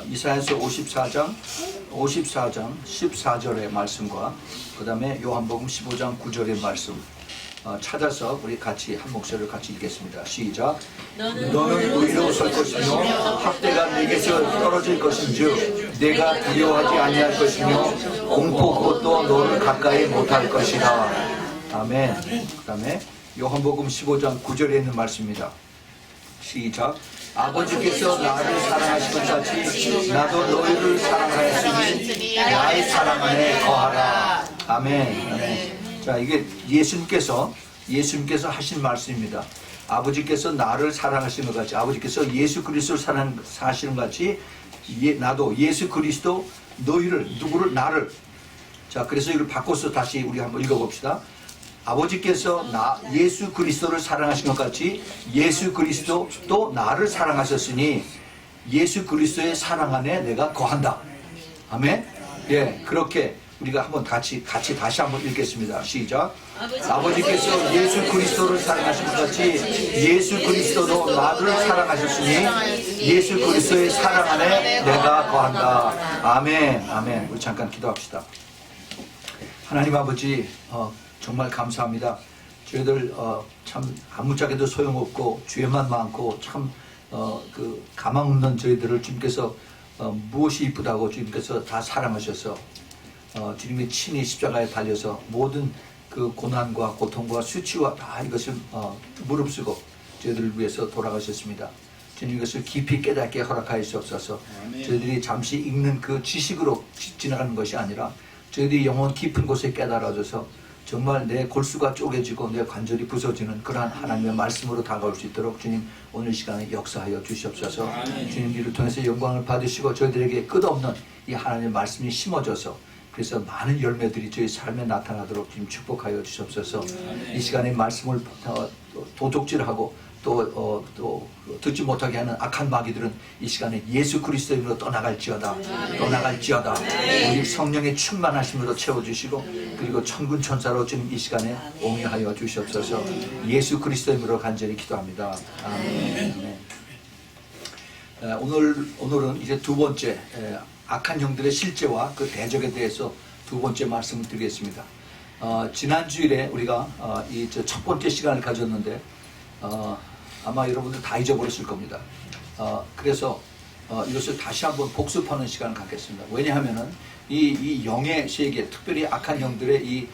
이사야서 54장 14절의 말씀과 그 다음에 요한복음 15장 9절의 말씀 찾아서 우리 같이 한 목소리를 같이 읽겠습니다. 시작. 너는 의로 설 것이며 학대가 내게서 떨어질 것인즉 내가 두려워하지 아니할 것이며 공포 그것도 너를 가까이 못할 것이라. 아멘. 그 다음에 요한복음 15장 9절에 있는 말씀입니다. 시작. 아버지께서 나를 사랑하신 것 같이 나도 너희를 사랑하였으니 나의 사랑 안에 거하라. 아멘. 아멘. 자, 이게 예수님께서 하신 말씀입니다. 아버지께서 나를 사랑하시는 것 같이, 아버지께서 예수 그리스도를 사랑하시는 것 같이 나도 예수 그리스도 누구를 나를. 자, 그래서 이걸 바꿔서 다시 우리 한번 읽어봅시다. 아버지께서 예수 그리스도를 사랑하신 것 같이 예수 그리스도 또 나를 사랑하셨으니 예수 그리스도의 사랑 안에 내가 거한다. 아멘. 예, 그렇게 우리가 한번 다시 한번 읽겠습니다. 시작. 아버지께서 예수 그리스도를 사랑하신 것 같이 예수 그리스도도 나를 사랑하셨으니 예수 그리스도의 사랑 안에 내가 거한다. 아멘. 아멘. 우리 잠깐 기도합시다. 하나님 아버지, 정말 감사합니다. 저희들 참 아무짝에도 소용없고 죄만 많고 참 가망 없는 저희들을 주님께서 무엇이 이쁘다고 주님께서 다 사랑하셔서 주님의 친히 십자가에 달려서 모든 그 고난과 고통과 수치와 다 이것을 무릅쓰고 저희들을 위해서 돌아가셨습니다. 주님 이것을 깊이 깨닫게 허락하시옵소서. 저희들이 잠시 읽는 그 지식으로 지나가는 것이 아니라 저희들이 영혼 깊은 곳에 깨달아져서 정말 내 골수가 쪼개지고 내 관절이 부서지는 그러한 하나님의 말씀으로 다가올 수 있도록 주님 오늘 시간에 역사하여 주시옵소서. 주님 이를 통해서 영광을 받으시고 저희들에게 끝없는 이 하나님의 말씀이 심어져서 그래서 많은 열매들이 저희 삶에 나타나도록 주님 축복하여 주시옵소서. 이 시간에 말씀을 도둑질하고 또 듣지 못하게 하는 악한 마귀들은 이 시간에 예수 그리스도의 이름으로 떠나갈지어다. 우리 성령의 충만하심으로 채워주시고 그리고 천군 천사로 주님 이 시간에 옹이하여 주시옵소서. 예수 그리스도의 이름으로 간절히 기도합니다. 아멘. 오늘은 이제 두 번째 악한 영들의 실제와 그 대적에 대해서 두 번째 말씀을 드리겠습니다. 지난 주일에 우리가 이 첫 번째 시간을 가졌는데 아마 여러분들 다 잊어버렸을 겁니다. 그래서 이것을 다시 한번 복습하는 시간을 갖겠습니다. 왜냐하면은 이 영의 세계, 특별히 악한 영들의 이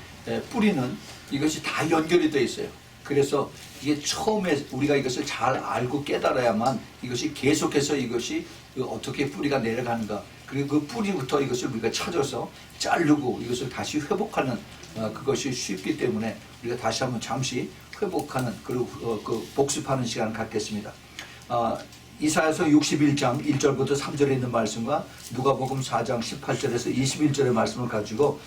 뿌리는 이것이 다 연결이 되어 있어요. 그래서 이게 처음에 우리가 이것을 잘 알고 깨달아야만 이것이 계속해서 이것이 어떻게 뿌리가 내려가는가, 그리고 그 뿌리부터 이것을 우리가 찾아서 자르고 이것을 다시 회복하는 그것이 쉽기 때문에 우리가 다시 한번 잠시 회복하는 그리고 그 복습하는 시간을 갖겠습니다. 이사야서 61장 1절부터 3절에 있는 말씀과 누가복음 4장 18절에서 21절의 말씀을 가지고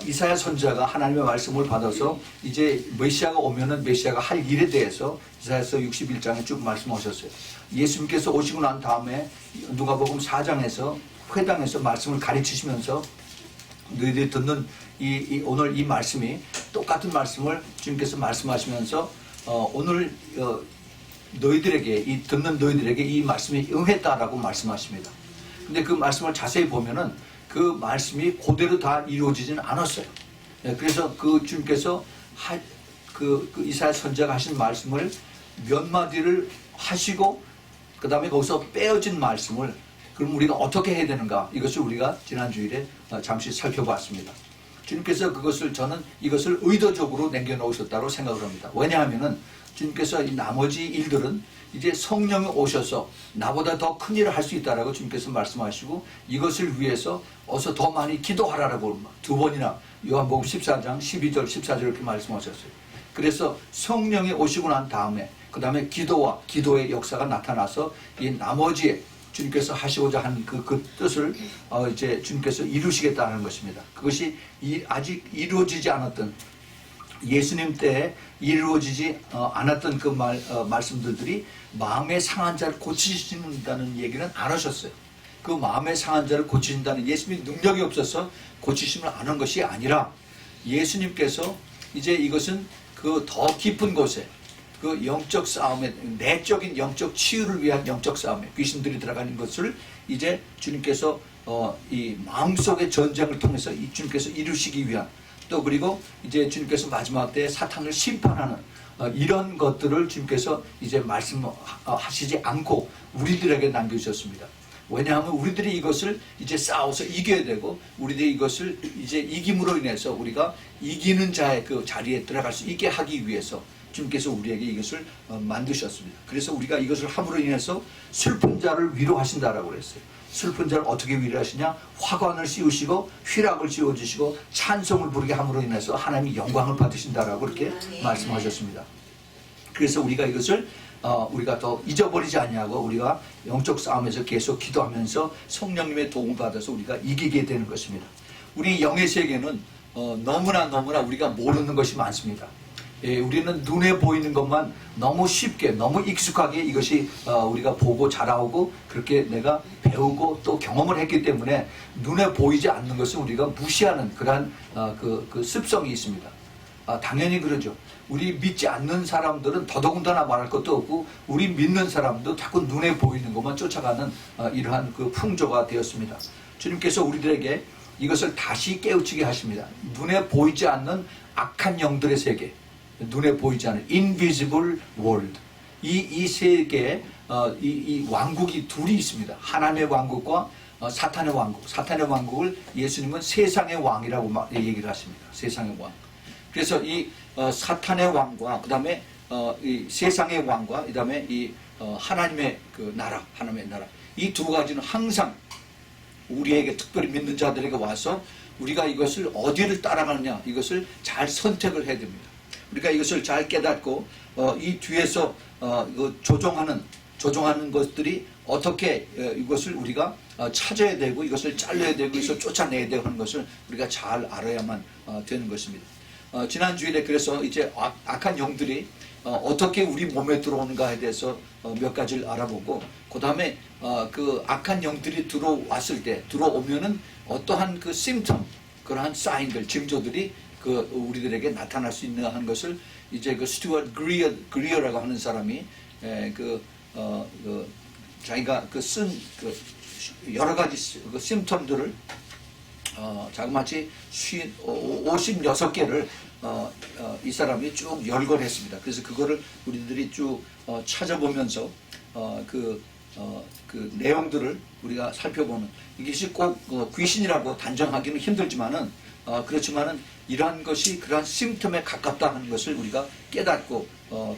이사야 선지자가 하나님의 말씀을 받아서 이제 메시아가 오면은 메시아가 할 일에 대해서 이사야서 61장에 쭉 말씀하셨어요. 예수님께서 오시고 난 다음에 누가복음 4장에서 회당에서 말씀을 가르치시면서 너희들이 듣는 오늘 이 말씀이 똑같은 말씀을 주님께서 말씀하시면서 오늘 너희들에게 듣는 너희들에게 이 말씀이 응했다라고 말씀하십니다. 근데 그 말씀을 자세히 보면은 그 말씀이 그대로 다 이루어지지는 않았어요. 그래서 그 주님께서 그 이사야 선지자가 하신 말씀을 몇 마디를 하시고 그 다음에 거기서 빼어진 말씀을 그럼 우리가 어떻게 해야 되는가, 이것을 우리가 지난 주일에 잠시 살펴봤습니다. 주님께서 저는 이것을 의도적으로 남겨놓으셨다고 생각을 합니다. 왜냐하면은 주님께서 이 나머지 일들은 이제 성령이 오셔서 나보다 더 큰 일을 할 수 있다라고 주님께서 말씀하시고 이것을 위해서 어서 더 많이 기도하라라고 두 번이나 요한복음 14장 12절 14절 이렇게 말씀하셨어요. 그래서 성령이 오시고 난 다음에 그 다음에 기도의 역사가 나타나서 이 나머지에 주님께서 하시고자 한 그 뜻을 이제 주님께서 이루시겠다는 것입니다. 그것이 아직 이루어지지 않았던 예수님 때에 이루어지지 않았던 그 말씀들이 마음의 상한 자를 고치신다는 얘기는 안 하셨어요. 그 마음의 상한 자를 고치신다는 예수님이 능력이 없어서 고치심을 안 한 것이 아니라 예수님께서 이제 이것은 그 더 깊은 곳에 그 영적 싸움에, 내적인 영적 치유를 위한 영적 싸움에 귀신들이 들어가는 것을 이제 주님께서 이 마음속의 전쟁을 통해서 주님께서 이루시기 위한, 또 그리고 이제 주님께서 마지막 때에 사탄을 심판하는 이런 것들을 주님께서 이제 말씀하시지 않고 우리들에게 남겨주셨습니다. 왜냐하면 우리들이 이것을 이제 싸워서 이겨야 되고, 우리들이 이것을 이제 이김으로 인해서 우리가 이기는 자의 그 자리에 들어갈 수 있게 하기 위해서 주님께서 우리에게 이것을 만드셨습니다. 그래서 우리가 이것을 함으로 인해서 슬픈 자를 위로하신다라고 그랬어요. 슬픈 자를 어떻게 위로하시냐? 화관을 씌우시고 휘락을 씌워주시고 찬송을 부르게 함으로 인해서 하나님이 영광을 받으신다라고 그렇게 말씀하셨습니다. 그래서 우리가 이것을 우리가 더 잊어버리지 않냐고, 우리가 영적 싸움에서 계속 기도하면서 성령님의 도움을 받아서 우리가 이기게 되는 것입니다. 우리 영의 세계는 너무나 우리가 모르는 것이 많습니다. 예, 우리는 눈에 보이는 것만 너무 쉽게, 너무 익숙하게 이것이 우리가 보고 자라오고 그렇게 내가 배우고 또 경험을 했기 때문에 눈에 보이지 않는 것을 우리가 무시하는 그러한 그 습성이 있습니다. 당연히 그러죠. 우리 믿지 않는 사람들은 더더군다나 말할 것도 없고, 우리 믿는 사람도 자꾸 눈에 보이는 것만 쫓아가는 이러한 그 풍조가 되었습니다. 주님께서 우리들에게 이것을 다시 깨우치게 하십니다. 눈에 보이지 않는 악한 영들의 세계, 눈에 보이지 않는 invisible world, 이 세계에 이 왕국이 둘이 있습니다. 하나님의 왕국과 사탄의 왕국. 사탄의 왕국을 예수님은 세상의 왕이라고 얘기를 하십니다. 세상의 왕. 그래서 이 사탄의 왕과 그 다음에 이 세상의 왕과 그 다음에 이 하나님의 그 나라, 하나님의 나라, 이 두 가지는 항상 우리에게, 특별히 믿는 자들에게 와서 우리가 이것을 어디를 따라가느냐, 이것을 잘 선택을 해야 됩니다. 우리가 이것을 잘 깨닫고 이 뒤에서 조종하는 것들이 어떻게 이것을 우리가 찾아야 되고, 이것을 잘라야 되고, 이것을 쫓아내야 되고 하는 것을 우리가 잘 알아야만 되는 것입니다. 지난 주일에 그래서 이제 악한 영들이 어떻게 우리 몸에 들어오는가에 대해서 몇 가지를 알아보고, 그 다음에 그 악한 영들이 들어오면은 어떠한 그 심텀, 그러한 사인들, 징조들이 그 우리들에게 나타날 수 있는 하는 것을 이제 그 스튜어트 그리어라고 하는 사람이 자기가 쓴 여러 가지 그 심텀들을 자그마치 56개를 이 사람이 쭉 열거했습니다. 그래서 그거를 우리들이 쭉 찾아보면서 그 내용들을 우리가 살펴보는, 이것이 꼭 귀신이라고 단정하기는 힘들지만은 그렇지만은 이러한 것이 그러한 심텀에 가깝다 하는 것을 우리가 깨닫고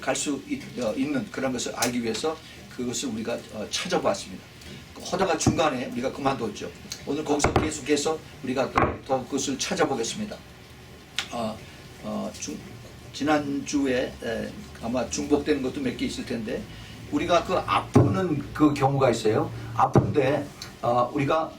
갈 수 있는 그런 것을 알기 위해서 그것을 우리가 찾아봤습니다. 하다가 중간에 우리가 그만뒀죠. 오늘 거기서 계속해서 우리가 더 그것을 찾아보겠습니다. 지난주에 아마 중복되는 것도 몇 개 있을 텐데, 우리가 그 아프는 그 경우가 있어요. 아픈데 우리가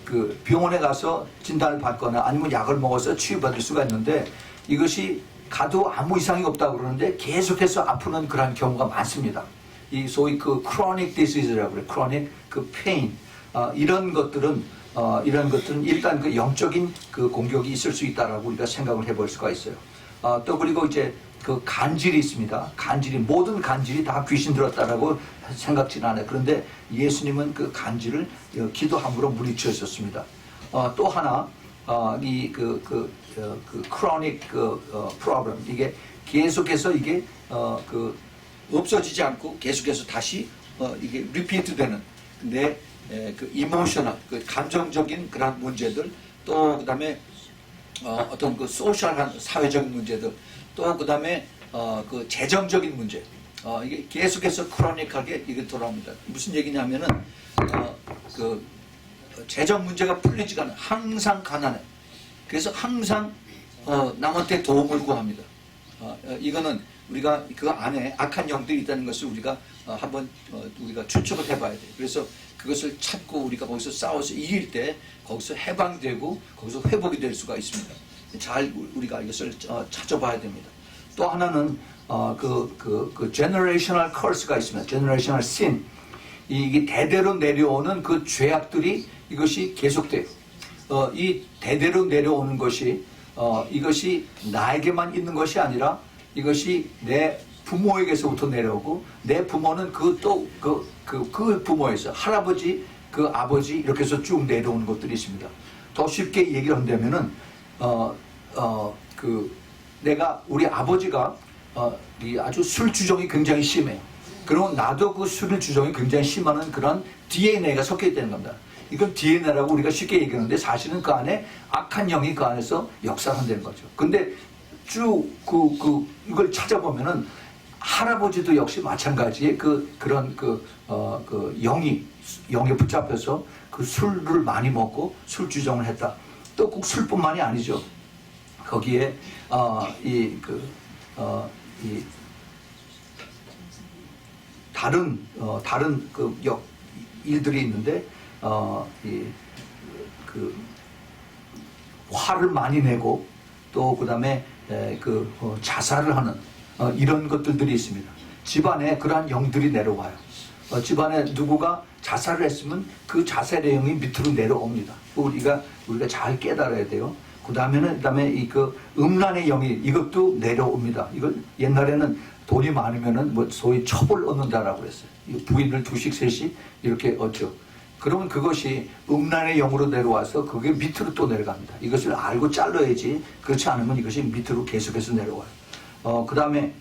그 병원에 가서 진단을 받거나 아니면 약을 먹어서 치유받을 수가 있는데, 이것이 가도 아무 이상이 없다고 그러는데 계속해서 아프는 그런 경우가 많습니다. 이 소위 그 chronic disease라고 그래요. chronic 그 pain, 이런 것들은 일단 그 영적인 그 공격이 있을 수 있다라고 우리가 생각을 해볼 수가 있어요. 또 그리고 이제 그 간질이 있습니다. 모든 간질이 다 귀신 들었다라고 생각지는 않아요. 그런데 예수님은 그 간질을 기도함으로 물리치셨습니다. 또 하나, chronic problem, 이게 계속해서 이게 없어지지 않고 계속해서 다시 이게 리피트 되는, 근데 그 이모셔널, 그 감정적인 그런 문제들, 또 그 다음에 어떤 그 소셜한 사회적인 문제들, 또 그 다음에 그 재정적인 문제, 이게 계속해서 크로닉하게 이게 돌아옵니다. 무슨 얘기냐면은 그 재정 문제가 풀리지가 않아요. 항상 가난해. 그래서 항상 남한테 도움을 구합니다. 이거는 우리가 그 안에 악한 영들이 있다는 것을 우리가 한번 우리가 추측을 해봐야 돼요. 그래서 그것을 찾고 우리가 거기서 싸워서 이길 때 거기서 해방되고 거기서 회복이 될 수가 있습니다. 잘 우리가 이것을 찾아봐야 됩니다. 또 하나는 generational curse가 있습니다. generational sin. 이게 대대로 내려오는 그 죄악들이 이것이 계속돼요. 이 대대로 내려오는 것이 이것이 나에게만 있는 것이 아니라 이것이 내 부모에게서부터 내려오고 내 부모는 그 부모에서 할아버지 그 아버지 이렇게 해서 쭉 내려오는 것들이 있습니다. 더 쉽게 얘기를 한다면은 내가 우리 아버지가 이 아주 술 주정이 굉장히 심해요. 그러면 나도 그 술 주정이 굉장히 심한 그런 DNA가 섞여 있다는 겁니다. 이건 DNA라고 우리가 쉽게 얘기하는데 사실은 그 안에 악한 영이 그 안에서 역사를 한다는 거죠. 근데 쭉 이걸 찾아보면은 할아버지도 역시 마찬가지의 그런 영에 붙잡혀서 그 술을 많이 먹고 술 주정을 했다. 또 꼭 술뿐만이 아니죠. 거기에 다른 일들이 있는데 화를 많이 내고 또 그다음에 자살을 하는 이런 것들이 있습니다. 집안에 그러한 영들이 내려와요. 집안에 누구가 자살을 했으면 그 자살의 영이 밑으로 내려옵니다. 우리가 잘 깨달아야 돼요. 그다음에 음란의 영이 이것도 내려옵니다. 이걸 옛날에는 돈이 많으면은 뭐 소위 첩을 얻는다라고 그랬어요. 부인을 두씩 셋씩 이렇게 얻죠. 그러면 그것이 음란의 영으로 내려와서 그게 밑으로 또 내려갑니다. 이것을 알고 잘라야지. 그렇지 않으면 이것이 밑으로 계속해서 내려와요. 그다음에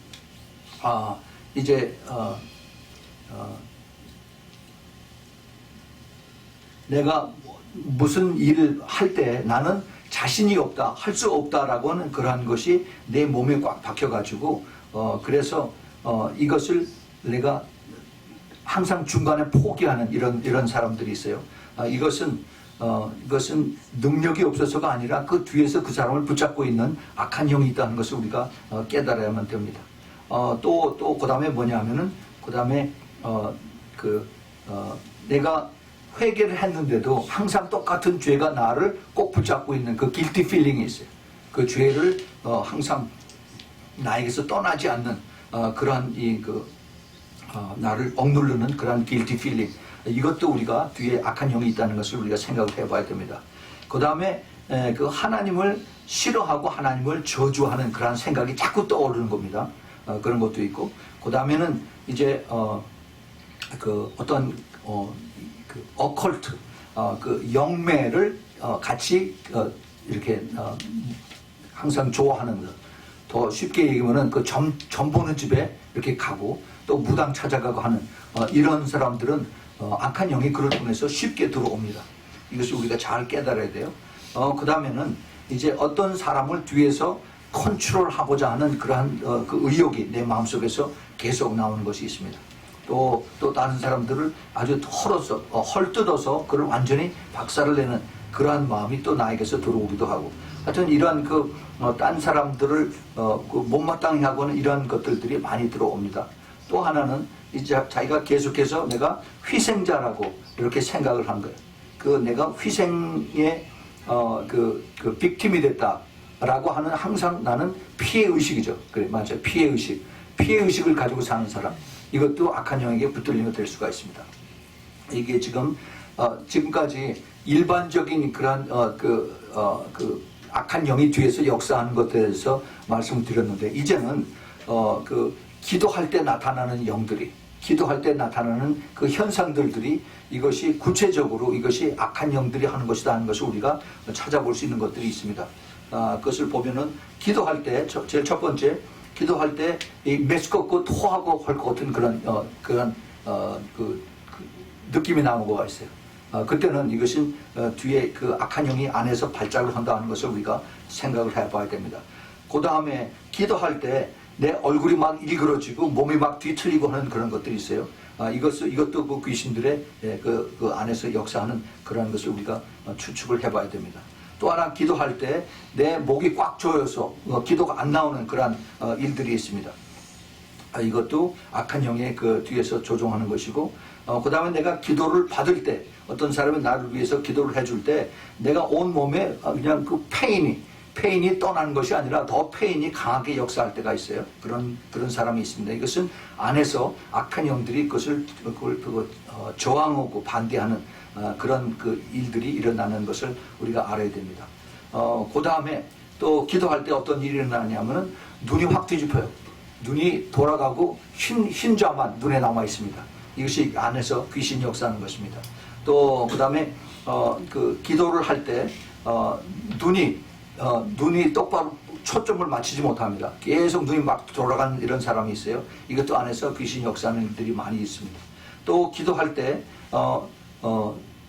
내가 무슨 일을 할 때 나는 자신이 없다, 할 수 없다라고 하는 그러한 것이 내 몸에 꽉 박혀가지고 그래서 이것을 내가 항상 중간에 포기하는 이런 사람들이 있어요. 이것은 능력이 없어서가 아니라 그 뒤에서 그 사람을 붙잡고 있는 악한 영이 있다는 것을 우리가 깨달아야만 됩니다. 또 그다음에 뭐냐면은 그다음에 내가 회개를 했는데도 항상 똑같은 죄가 나를 꼭 붙잡고 있는 그 guilty feeling이 있어요. 그 죄를 항상 나에게서 떠나지 않는 그러한 나를 억누르는 그러한 guilty feeling. 이것도 우리가 뒤에 악한 영이 있다는 것을 우리가 생각을 해봐야 됩니다. 그 다음에 그 하나님을 싫어하고 하나님을 저주하는 그러한 생각이 자꾸 떠오르는 겁니다. 그런 것도 있고 그 다음에는 이제 어컬트, 영매를 같이 이렇게 항상 좋아하는 것. 더 쉽게 얘기하면은 점 보는 집에 이렇게 가고 또 무당 찾아가고 하는 이런 사람들은 악한 영이 그를 통해서 쉽게 들어옵니다. 이것을 우리가 잘 깨달아야 돼요. 그 다음에는 이제 어떤 사람을 뒤에서 컨트롤하고자 하는 그러한 그 의욕이 내 마음속에서 계속 나오는 것이 있습니다. 또 다른 사람들을 아주 헐뜯어서 그를 완전히 박살을 내는 그러한 마음이 또 나에게서 들어오기도 하고 하여튼 이러한 딴 사람들을 못마땅히 하고는 이러한 것들이 많이 들어옵니다. 또 하나는 이제 자기가 계속해서 내가 희생자라고 이렇게 생각을 한 거예요. 내가 희생의 빅팀이 됐다라고 하는 항상 나는 피해의식이죠. 그래, 맞아요. 피해의식. 피해의식을 가지고 사는 사람. 이것도 악한 영에게 붙들리면 될 수가 있습니다. 이게 지금까지 일반적인 그런 악한 영이 뒤에서 역사하는 것에 대해서 말씀을 드렸는데 이제는 기도할 때 나타나는 영들이 기도할 때 나타나는 그 현상들이 이것이 구체적으로 이것이 악한 영들이 하는 것이다 하는 것을 우리가 찾아볼 수 있는 것들이 있습니다. 그것을 보면은 기도할 때 제일 첫 번째 기도할 때 메스껍고 토하고 할 것 같은 그런 느낌이 나오는 거가 있어요. 그때는 이것은 뒤에 그 악한 영이 안에서 발작을 한다는 것을 우리가 생각을 해봐야 됩니다. 그 다음에 기도할 때 내 얼굴이 막 일그러지고 몸이 막 뒤틀리고 하는 그런 것들이 있어요. 이것도 그 귀신들의 그 안에서 역사하는 그런 것을 우리가 추측을 해봐야 됩니다. 또 하나 기도할 때 내 목이 꽉 조여서 기도가 안 나오는 그런 일들이 있습니다. 이것도 악한 영의 그 뒤에서 조종하는 것이고 그 다음에 내가 기도를 받을 때 어떤 사람이 나를 위해서 기도를 해줄 때 내가 온 몸에 그냥 그 페인이 떠나는 것이 아니라 더 페인이 강하게 역사할 때가 있어요. 그런 사람이 있습니다. 이것은 안에서 악한 영들이 그걸 저항하고 반대하는 그런 그 일들이 일어나는 것을 우리가 알아야 됩니다. 그 다음에 또 기도할 때 어떤 일이 일어나냐면은 눈이 확 뒤집혀요. 눈이 돌아가고 흰자만 눈에 남아 있습니다. 이것이 안에서 귀신이 역사하는 것입니다. 또 그다음에 그 기도를 할 때 눈이 똑바로 초점을 맞추지 못합니다. 계속 눈이 막 돌아가는 이런 사람이 있어요. 이것도 안에서 귀신 역사하는 일들이 많이 있습니다. 또 기도할 때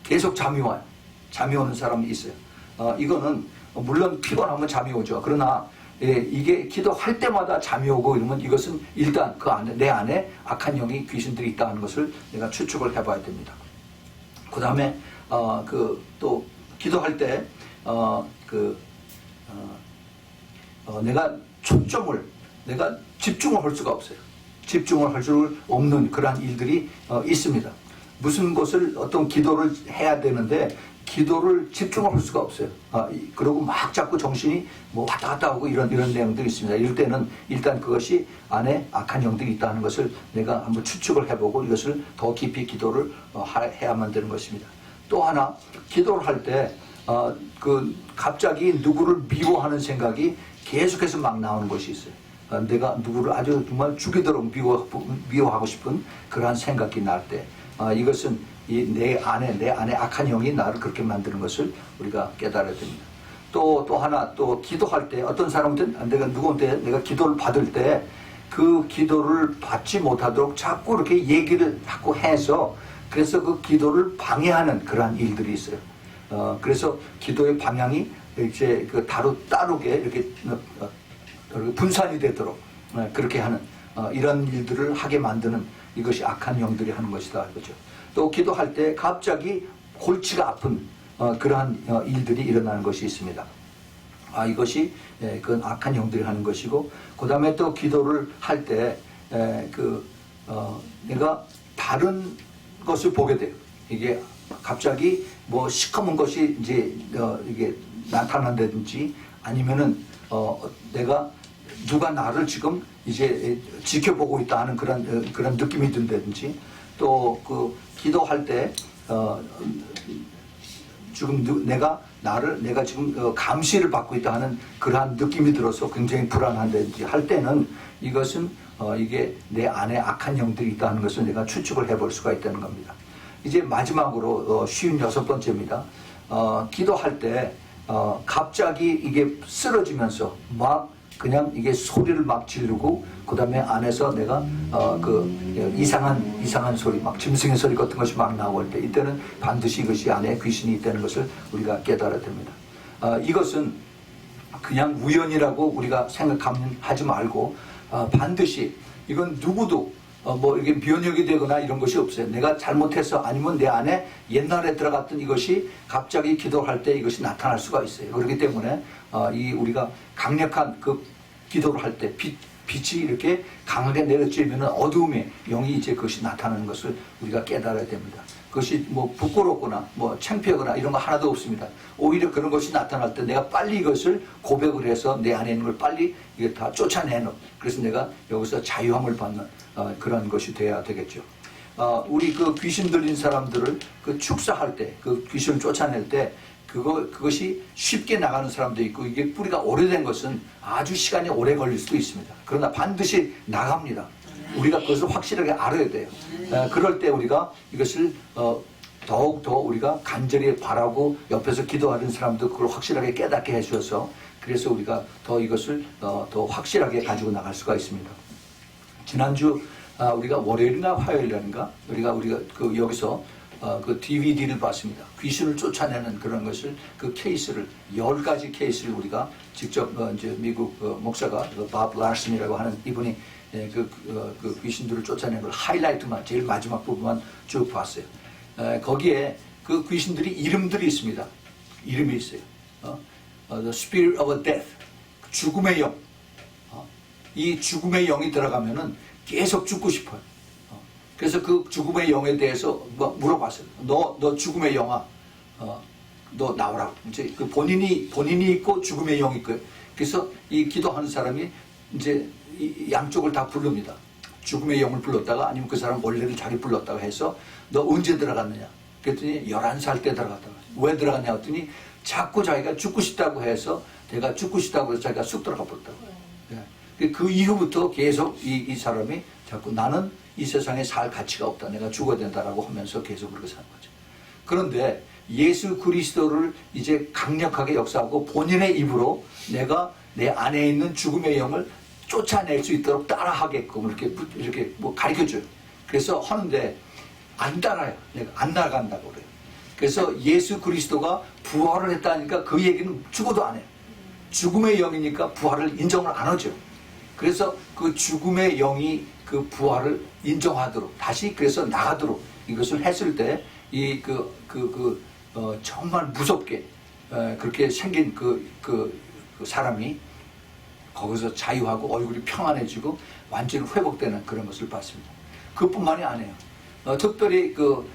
계속 잠이 와요. 잠이 오는 사람이 있어요. 이거는 물론 피곤하면 잠이 오죠. 그러나 이게 기도할 때마다 잠이 오고 이러면 이것은 일단 그 안에, 내 안에 악한 영이 귀신들이 있다는 것을 내가 추측을 해봐야 됩니다. 그 다음에 또 기도할 때 내가 내가 집중을 할 수가 없어요. 집중을 할 수 없는 그러한 일들이 있습니다. 무슨 것을 어떤 기도를 해야 되는데 기도를 집중을 할 수가 없어요. 그러고 막 자꾸 정신이 뭐 왔다 갔다 하고 이런 내용들이 있습니다. 이럴 때는 일단 그것이 안에 악한 영들이 있다는 것을 내가 한번 추측을 해보고 이것을 더 깊이 기도를 해야만 되는 것입니다. 또 하나 기도를 할 때 갑자기 누구를 미워하는 생각이 계속해서 막 나오는 것이 있어요. 내가 누구를 아주 정말 죽이도록 미워하고 싶은 그러한 생각이 날 때 이것은 내 안에 악한 영이 나를 그렇게 만드는 것을 우리가 깨달아야 됩니다. 또 하나 기도할 때 어떤 사람들은 내가 기도를 받을 때 그 기도를 받지 못하도록 자꾸 이렇게 얘기를 자꾸 해서 그래서 그 기도를 방해하는 그러한 일들이 있어요. 그래서 기도의 방향이 이제 따르게 이렇게 분산이 되도록 그렇게 하는 이런 일들을 하게 만드는 이것이 악한 영들이 하는 것이다. 그렇죠. 또 기도할 때 갑자기 골치가 아픈 그러한 일들이 일어나는 것이 있습니다. 이것이 그건 악한 영들이 하는 것이고, 그 다음에 또 기도를 할 때 내가 다른 것을 보게 돼요. 이게 갑자기 뭐 시커먼 것이 이제 이게 나타난다든지 아니면은 내가 누가 나를 지금 이제 지켜보고 있다 하는 그런 느낌이 든다든지, 또 기도할 때 지금 내가 지금 감시를 받고 있다 하는 그러한 느낌이 들어서 굉장히 불안한다든지 할 때는 이것은 이게 내 안에 악한 영들이 있다는 것을 내가 추측을 해볼 수가 있다는 겁니다. 이제 마지막으로 56번째입니다. 기도할 때 갑자기 이게 쓰러지면서 막 그냥 이게 소리를 막 지르고 그 다음에 안에서 내가 이상한 소리, 막 짐승의 소리 같은 것이 막 나올 때 이때는 반드시 이것이 안에 귀신이 있다는 것을 우리가 깨달아야 됩니다. 이것은 그냥 우연이라고 우리가 생각하지 말고 반드시 이건 누구도 뭐 이게 면역이 되거나 이런 것이 없어요. 내가 잘못해서 아니면 내 안에 옛날에 들어갔던 이것이 갑자기 기도할 때 이것이 나타날 수가 있어요. 그렇기 때문에 우리가 강력한 기도를 할 때 빛이 이렇게 강하게 내려쬐면 어두움에 영이 이제 그것이 나타나는 것을 우리가 깨달아야 됩니다. 그것이 뭐 부끄럽거나 뭐 창피하거나 이런 거 하나도 없습니다. 오히려 그런 것이 나타날 때 내가 빨리 이것을 고백을 해서 내 안에 있는 걸 빨리 이게 다 쫓아내는, 그래서 내가 여기서 자유함을 받는 그런 것이 돼야 되겠죠. 우리 귀신 들린 사람들을 축사할 때, 귀신을 쫓아낼 때 그것이 쉽게 나가는 사람도 있고, 이게 뿌리가 오래된 것은 아주 시간이 오래 걸릴 수도 있습니다. 그러나 반드시 나갑니다. 우리가 그것을 확실하게 알아야 돼요. 그럴 때 우리가 이것을 더욱더 우리가 간절히 바라고 옆에서 기도하는 사람도 그걸 확실하게 깨닫게 해주셔서, 그래서 우리가 더 이것을 더 확실하게 가지고 나갈 수가 있습니다. 지난주 우리가 월요일이나 화요일인가 우리가 여기서 DVD를 봤습니다. 귀신을 쫓아내는 그런 것을 케이스를 10가지 케이스를 우리가 직접 이제 미국 목사가 밥 라슨이라고 하는 이분이 귀신들을 쫓아내는 걸 하이라이트만 제일 마지막 부분만 쭉 봤어요. 거기에 귀신들이 이름들이 있습니다. 이름이 있어요. The Spirit of Death, 죽음의 영. 이 죽음의 영이 들어가면은 계속 죽고 싶어요. 그래서 그 죽음의 영에 대해서 물어봤어요. 너 죽음의 영아, 너 나오라. 이제 본인이 있고 죽음의 영이 있고, 그래서 이 기도하는 사람이 이제 양쪽을 다 부릅니다. 죽음의 영을 불렀다가 아니면 그 사람 원래를 자기 불렀다가 해서 너 언제 들어갔느냐? 그랬더니 11살 때 들어갔다가. 왜 들어갔냐 했더니 자꾸 자기가 죽고 싶다고 해서 내가 죽고 싶다고 해서 자기가 쑥 들어가 버렸다고. 예. 그 이후부터 계속 이 사람이 자꾸 나는 이 세상에 살 가치가 없다. 내가 죽어야 된다라고 하면서 계속 그렇게 사는 거죠. 그런데 예수 그리스도를 이제 강력하게 역사하고 본인의 입으로 내가 내 안에 있는 죽음의 영을 쫓아낼 수 있도록 따라하게끔 이렇게 뭐 가르쳐줘요. 그래서 하는데 안 따라요. 내가 안 나간다고 그래요. 그래서 예수 그리스도가 부활을 했다니까 그 얘기는 죽어도 안 해요. 죽음의 영이니까 부활을 인정을 안 하죠. 그래서 그 죽음의 영이 그 부활을 인정하도록 다시 그래서 나가도록 이것을 했을 때 이 정말 무섭게 그렇게 생긴 그 사람이 거기서 자유하고 얼굴이 평안해지고 완전히 회복되는 그런 것을 봤습니다. 그뿐만이 아니에요. 특별히 the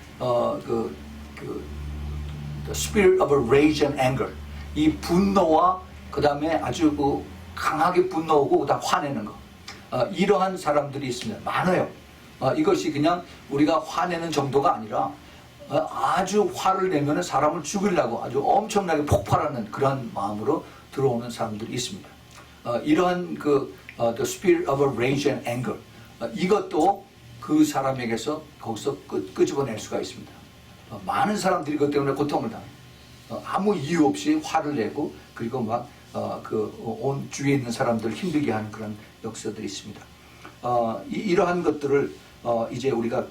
spirit of rage and anger, 이 분노와 그 다음에 아주 강하게 분노하고 그다음 화내는 거, 이러한 사람들이 있습니다. 많아요. 이것이 그냥 우리가 화내는 정도가 아니라 아주 화를 내면 사람을 죽이려고 아주 엄청나게 폭발하는 그런 마음으로 들어오는 사람들이 있습니다. 이러한 the spirit of rage and anger, 이것도 그 사람에게서 거기서 끄집어낼 수가 있습니다. 많은 사람들이 그것 때문에 고통을 당해요. 아무 이유 없이 화를 내고 그리고 막 온 주위에 있는 사람들을 힘들게 하는 그런 역사들이 있습니다. 이러한 것들을 이제 우리가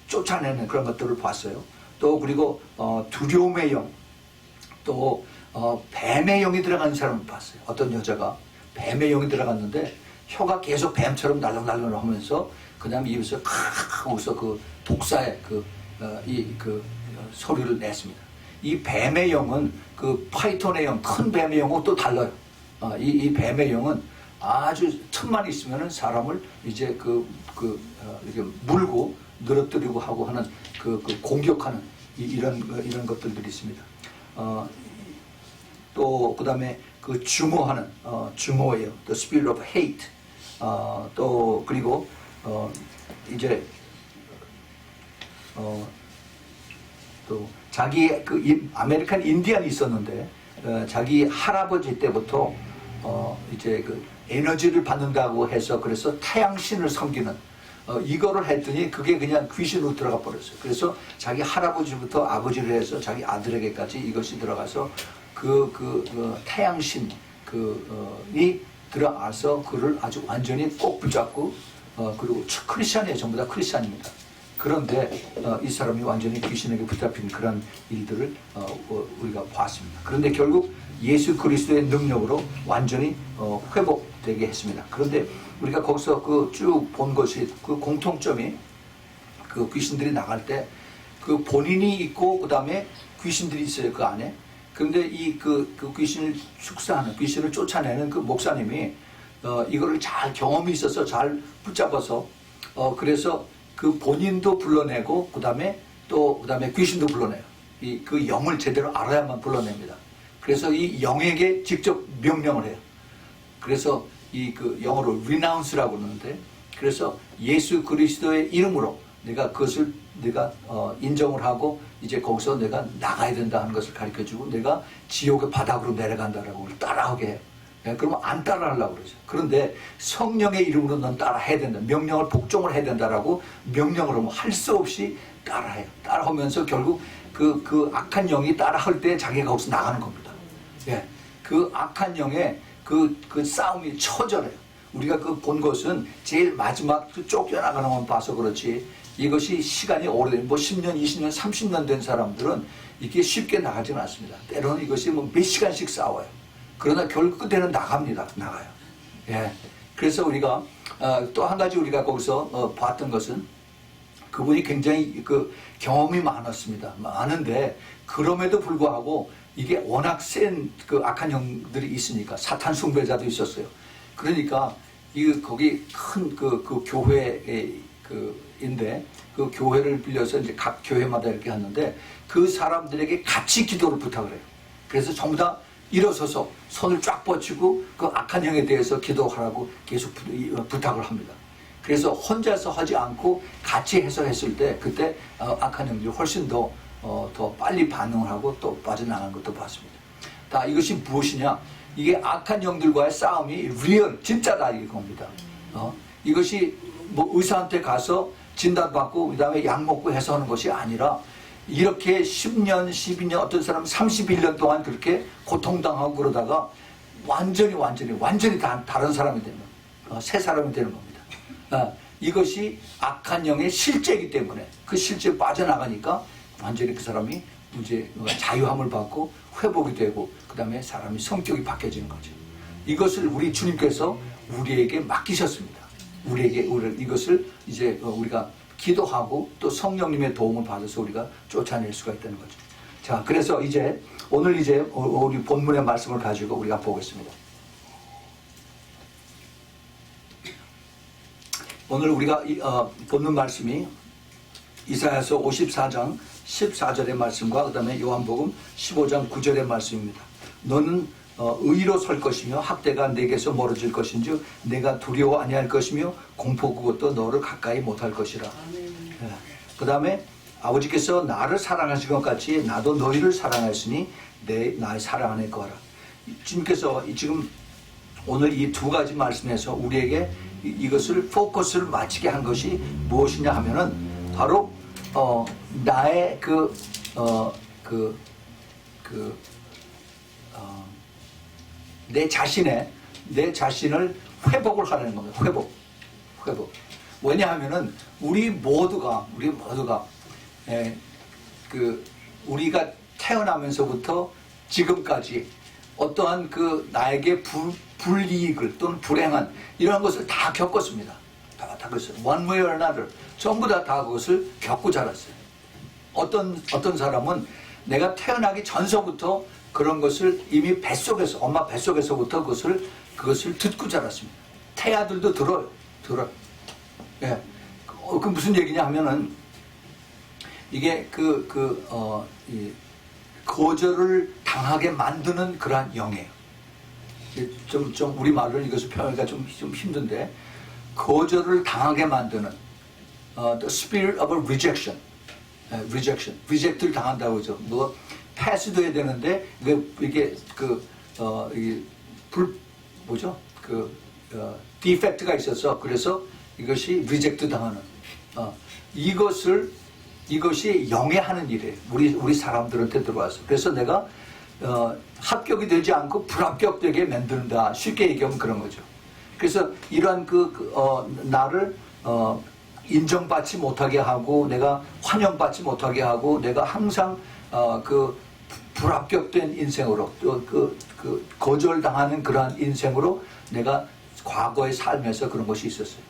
쫓아내는 그런 것들을 봤어요. 또 그리고 두려움의 영, 또 뱀의 영이 들어가는 사람을 봤어요. 어떤 여자가 뱀의 영이 들어갔는데 혀가 계속 뱀처럼 날랑날랑 하면서 그다음에 입에서 하고서 그 독사의 소리를 냈습니다. 이 뱀의 영은 그 파이톤의 영, 큰 뱀의 영하고 또 달라요. 이 뱀의 영은 아주 틈만 있으면은 사람을 이제 이렇게 물고 늘어뜨리고 하고 하는 공격하는 이런 것들이 있습니다. 또 그다음에 증오하는 증오예요. The spirit of hate. 또 그리고 이제 또 자기 아메리칸 인디안이 있었는데 자기 할아버지 때부터 이제 에너지를 받는다고 해서 그래서 태양신을 섬기는 이거를 했더니 그게 그냥 귀신으로 들어가 버렸어요. 그래서 자기 할아버지부터 아버지를 해서 자기 아들에게까지 이것이 들어가서 태양신 이 들어와서 그를 아주 완전히 꼭 붙잡고 그리고 크리스찬이에요. 전부 다 크리스찬입니다. 그런데 이 사람이 완전히 귀신에게 붙잡힌 그런 일들을 우리가 봤습니다. 그런데 결국 예수 그리스도의 능력으로 완전히 회복되게 했습니다. 그런데 우리가 거기서 쭉 본 것이 공통점이 귀신들이 나갈 때 본인이 있고 그 다음에 귀신들이 있어요. 그 안에. 그런데 귀신을 축사하는, 귀신을 쫓아내는 목사님이 이거를 잘 경험이 있어서 잘 붙잡아서 그래서 본인도 불러내고 그다음에 귀신도 불러내요. 그 영을 제대로 알아야만 불러냅니다. 그래서 이 영에게 직접 명령을 해요. 그래서 영어로 renounce라고 하는데, 그래서 예수 그리스도의 이름으로 그것을 인정을 하고 이제 거기서 내가 나가야 된다 하는 것을 가르쳐주고 내가 지옥의 바닥으로 내려간다라고 따라하게 해요. 그러면 안 따라하려고 그러죠. 그런데 성령의 이름으로 넌 따라해야 된다. 명령을 복종을 해야 된다라고 명령을 하면 할 수 없이 따라해요. 따라하면서 결국 그 악한 영이 따라할 때 자기가 거기서 나가는 겁니다. 예. 그 악한 영의 그 싸움이 처절해요. 우리가 본 것은 제일 마지막 쫓겨나가는 것만 봐서 그렇지 이것이 시간이 오래된 10년, 20년, 30년 된 사람들은 이게 쉽게 나가지는 않습니다. 때로는 이것이 몇 시간씩 싸워요. 그러나 결국 끝에는 나가요. 예. 그래서 우리가 또 한 가지 우리가 거기서 봤던 것은 그분이 굉장히 경험이 많았습니다. 많은데 그럼에도 불구하고 이게 워낙 센 악한 영들이 있으니까 사탄 숭배자도 있었어요. 그러니까 거기 큰 교회인데 그 교회를 빌려서 이제 각 교회마다 이렇게 하는데 그 사람들에게 같이 기도를 부탁을 해요. 그래서 전부 다 일어서서 손을 쫙 뻗치고 그 악한 영에 대해서 기도하라고 계속 부탁을 합니다. 그래서 혼자서 하지 않고 같이 해서 했을 때 그때 악한 영들이 훨씬 더 빨리 반응을 하고 또 빠져나가는 것도 봤습니다. 다 이것이 무엇이냐? 이게 악한 영들과의 싸움이 리얼, 진짜다 이겁니다. 이것이 뭐 의사한테 가서 진단받고 그 다음에 약 먹고 해서 하는 것이 아니라 이렇게 10년, 12년, 어떤 사람은 31년 동안 그렇게 고통당하고 그러다가 완전히 다른 사람이 되는, 새 사람이 되는 겁니다. 이것이 악한 영의 실제이기 때문에 그 실제 빠져나가니까 완전히 그 사람이 이제 자유함을 받고 회복이 되고 그 다음에 사람이 성격이 바뀌어지는 거죠. 이것을 우리 주님께서 우리에게 맡기셨습니다. 우리에게 이것을 이제 우리가 기도하고 또 성령님의 도움을 받아서 우리가 쫓아낼 수가 있다는 거죠. 자, 그래서 오늘 우리 본문의 말씀을 가지고 우리가 보겠습니다. 오늘 우리가 본문 말씀이 이사야서 54장 14절의 말씀과 그 다음에 요한복음 15장 9절의 말씀입니다. 너는 의로 설 것이며 학대가 내게서 멀어질 것인즉 내가 두려워 아니할 것이며 공포 그것도 너를 가까이 못할 것이라. 그 다음에 아버지께서 나를 사랑하신 것 같이 나도 너희를 사랑하였으니 나의 사랑 안에 거하라. 주님께서 지금 오늘 이 두 가지 말씀에서 우리에게 이것을 포커스를 맞추게 한 것이 무엇이냐 하면은 바로 나의 내 자신을 회복을 하라는 겁니다. 회복. 왜냐하면은 우리 모두가 우리가 태어나면서부터 지금까지 어떠한 나에게 불이익을 또는 불행한 이런 것을 다 겪었습니다. 다 겪었어요. One way or another. 전부 다 그것을 겪고 자랐어요. 어떤 사람은 내가 태어나기 전서부터 그런 것을 이미 엄마 뱃속에서부터 그것을 듣고 자랐습니다. 태아들도 들어요. 예. 그 무슨 얘기냐 하면은 이게 거절을 당하게 만드는 그러한 영이에요. 좀 우리 말로 이것을 표현하기가 좀 힘든데 거절을 당하게 만드는 the spirit of rejection. 리젝트를 당한다고 하죠. 뭐 패스도 해야 되는데 이게 디펙트가 있어서 그래서 이것이 리젝트 당하는 이것이 영에 하는 일이에요. 우리 사람들한테 들어와서. 그래서 내가 합격이 되지 않고 불합격되게 만든다. 쉽게 얘기하면 그런 거죠. 그래서 이러한 나를 인정받지 못하게 하고 내가 환영받지 못하게 하고 내가 항상 불합격된 인생으로 또 거절당하는 그러한 인생으로 내가 과거에 살면서 그런 것이 있었어요.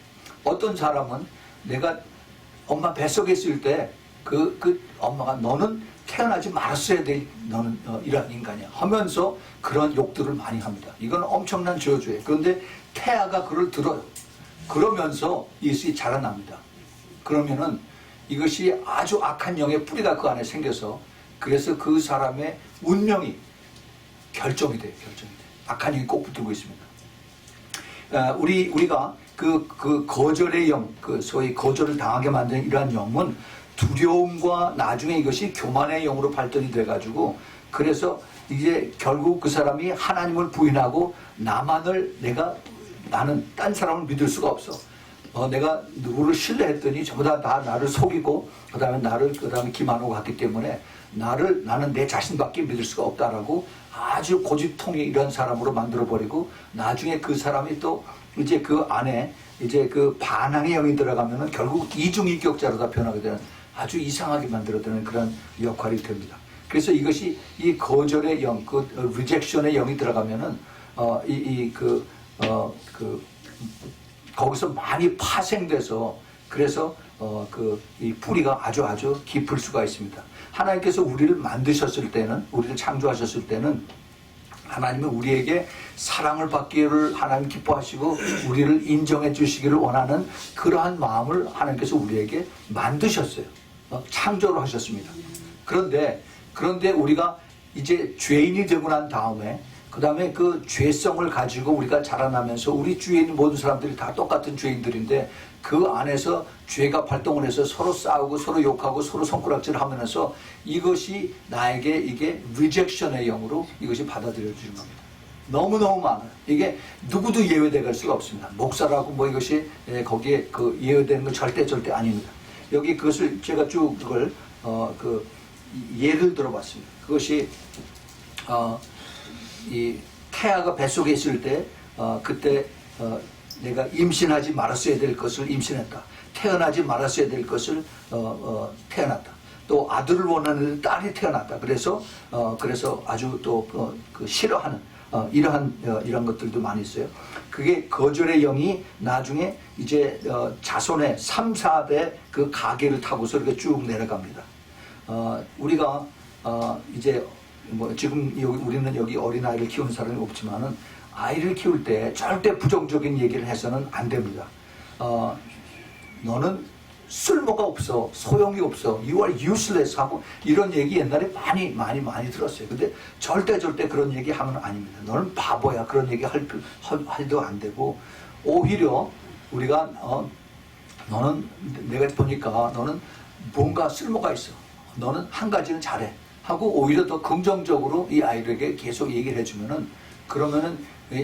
어떤 사람은 내가 엄마 뱃속에 있을 때 엄마가 너는 태어나지 말았어야 돼. 너는 이런 인간이야. 하면서 그런 욕들을 많이 합니다. 이건 엄청난 저주예요. 그런데 태아가 그걸 들어요. 그러면서 이것이 자라납니다. 그러면은 이것이 아주 악한 영의 뿌리가 그 안에 생겨서 그래서 그 사람의 운명이 결정이 돼요. 악한 영이 꼭 붙들고 있습니다. 우리가 거절의 영, 소위 거절을 당하게 만드는 이러한 영은 두려움과 나중에 이것이 교만의 영으로 발전이 돼가지고 그래서 이제 결국 그 사람이 하나님을 부인하고 나는 딴 사람을 믿을 수가 없어. 내가 누구를 신뢰했더니 전부 다 나를 속이고 그 다음에 기만하고 갔기 때문에 나는 내 자신밖에 믿을 수가 없다라고 아주 고집통이 이런 사람으로 만들어버리고 나중에 그 사람이 또 이제 그 안에 이제 그 반항의 영이 들어가면은 결국 이중인격자로 다 변하게 되는 아주 이상하게 만들어드는 그런 역할이 됩니다. 그래서 이것이 이 거절의 영, 리젝션의 영이 들어가면은 거기서 많이 파생돼서 그래서 이 뿌리가 아주 깊을 수가 있습니다. 하나님께서 우리를 만드셨을 때는 우리를 창조하셨을 때는 하나님은 우리에게 사랑을 받기를 하나님 기뻐하시고 우리를 인정해 주시기를 원하는 그러한 마음을 하나님께서 우리에게 만드셨어요. 창조를 하셨습니다. 그런데 우리가 이제 죄인이 되고 난 다음에 그 다음에 그 죄성을 가지고 우리가 자라나면서 우리 주위에 있는 모든 사람들이 다 똑같은 죄인들인데 그 안에서 죄가 발동을 해서 서로 싸우고 서로 욕하고 서로 손가락질을 하면서 이것이 나에게 이게 리젝션의 영으로 이것이 받아들여지는 겁니다. 너무너무 많아요. 이게 누구도 예외될 수가 없습니다. 목사라고 뭐 이것이 거기에 그 예외되는 건 절대 아닙니다. 여기 그것을 제가 쭉 그걸 그 예를 들어봤습니다. 그것이 이 태아가 뱃속에 있을 때 그때 내가 임신하지 말았어야 될 것을 임신했다. 태어나지 말았어야 될 것을 태어났다. 또 아들을 원하는 딸이 태어났다. 그래서 아주 또 그 싫어하는 이런 것들도 많이 있어요. 그게 거절의 영이 나중에 이제 자손의 3, 4대 그 가계를 타고서 이렇게 쭉 내려갑니다. 우리가 이제 뭐 지금 우리는 여기 어린아이를 키우는 사람이 없지만은 아이를 키울 때 절대 부정적인 얘기를 해서는 안 됩니다. 너는 쓸모가 없어, 소용이 없어, you are useless 하고 이런 얘기 옛날에 많이 들었어요. 근데 절대 그런 얘기 하면 아닙니다. 너는 바보야, 그런 얘기 해도 안 되고, 오히려 우리가 너는 내가 보니까 너는 뭔가 쓸모가 있어, 너는 한 가지는 잘해 하고 오히려 더 긍정적으로 이 아이에게 계속 얘기를 해주면은, 그러면은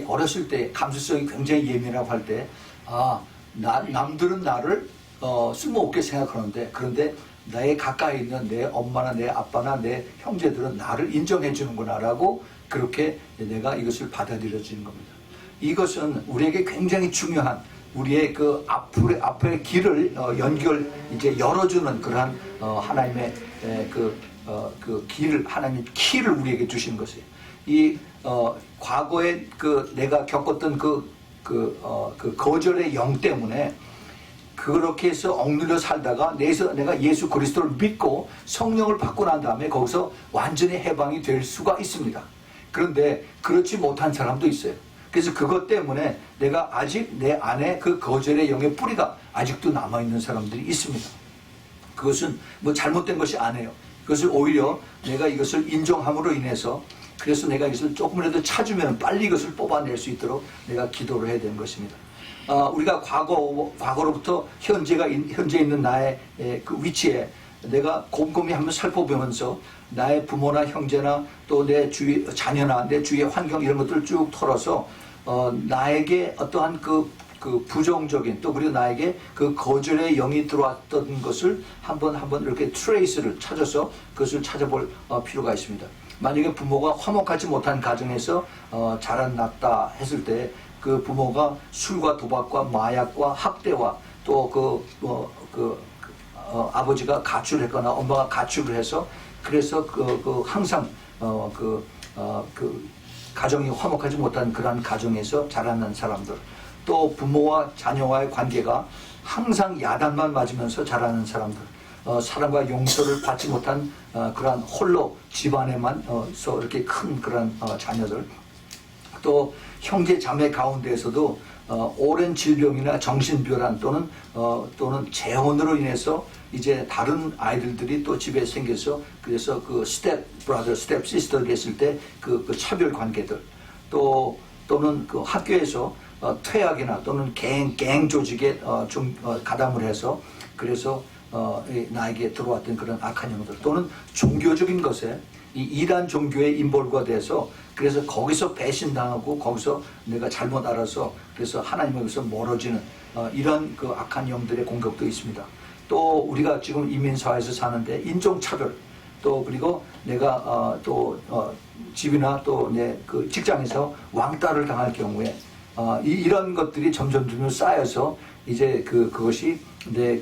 어렸을 때 감수성이 굉장히 예민하고 할 때 남들은 나를 쓸모없게 생각하는데, 그런데 나의 가까이 있는 내 엄마나 내 아빠나 내 형제들은 나를 인정해 주는구나 라고 그렇게 내가 이것을 받아들여지는 겁니다. 이것은 우리에게 굉장히 중요한 우리의 그 앞의 길을 이제 열어주는 그러한 하나님의 그 길을, 하나님의 키를 우리에게 주시는 것이에요. 이 과거에 그 내가 겪었던 그 거절의 영 때문에 그렇게 해서 억눌려 살다가 내가 예수 그리스도를 믿고 성령을 받고 난 다음에 거기서 완전히 해방이 될 수가 있습니다. 그런데 그렇지 못한 사람도 있어요. 그래서 그것 때문에 내가 아직 내 안에 그 거절의 영의 뿌리가 아직도 남아있는 사람들이 있습니다. 그것은 뭐 잘못된 것이 아니에요. 그것을 오히려 내가 이것을 인정함으로 인해서, 그래서 내가 이것을 조금이라도 찾으면 빨리 이것을 뽑아낼 수 있도록 내가 기도를 해야 되는 것입니다. 우리가 과거로부터 현재 있는 나의 그 위치에 내가 곰곰이 한번 살펴보면서 나의 부모나 형제나 또 내 주위 자녀나 내 주위의 환경 이런 것들을 쭉 털어서 나에게 어떠한 그 부정적인, 또 그리고 나에게 그 거절의 영이 들어왔던 것을 한번 이렇게 트레이스를 찾아서 그것을 찾아볼 필요가 있습니다. 만약에 부모가 화목하지 못한 가정에서 자라났다 했을 때 그 부모가 술과 도박과 마약과 학대와 또 아버지가 가출을 했거나 엄마가 가출을 해서 그래서 항상 가정이 화목하지 못한 그러한 가정에서 자라난 사람들, 또 부모와 자녀와의 관계가 항상 야단만 맞으면서 자라는 사람들, 사랑과 용서를 받지 못한 그러한 홀로 집안에만 이렇게 큰 그런 자녀들, 또 형제 자매 가운데에서도 오랜 질병이나 정신병환 또는 재혼으로 인해서 이제 다른 아이들이 또 집에 생겨서, 그래서 그 스텝 브라더, 스텝 시스터를 했을 때 그 차별 관계들, 또는 그 학교에서 퇴학이나 또는 갱 조직에 가담을 해서 그래서 나에게 들어왔던 그런 악한 영들, 또는 종교적인 것에 이 이단 종교에 인볼브가 돼서 그래서 거기서 배신당하고 거기서 내가 잘못 알아서 그래서 하나님에게서 멀어지는 이런 그 악한 영들의 공격도 있습니다. 또 우리가 지금 이민사회에서 사는데 인종차별, 또 그리고 내가 집이나 또 내 그 직장에서 왕따를 당할 경우에 이런 것들이 점점 쌓여서 이제 그것이 내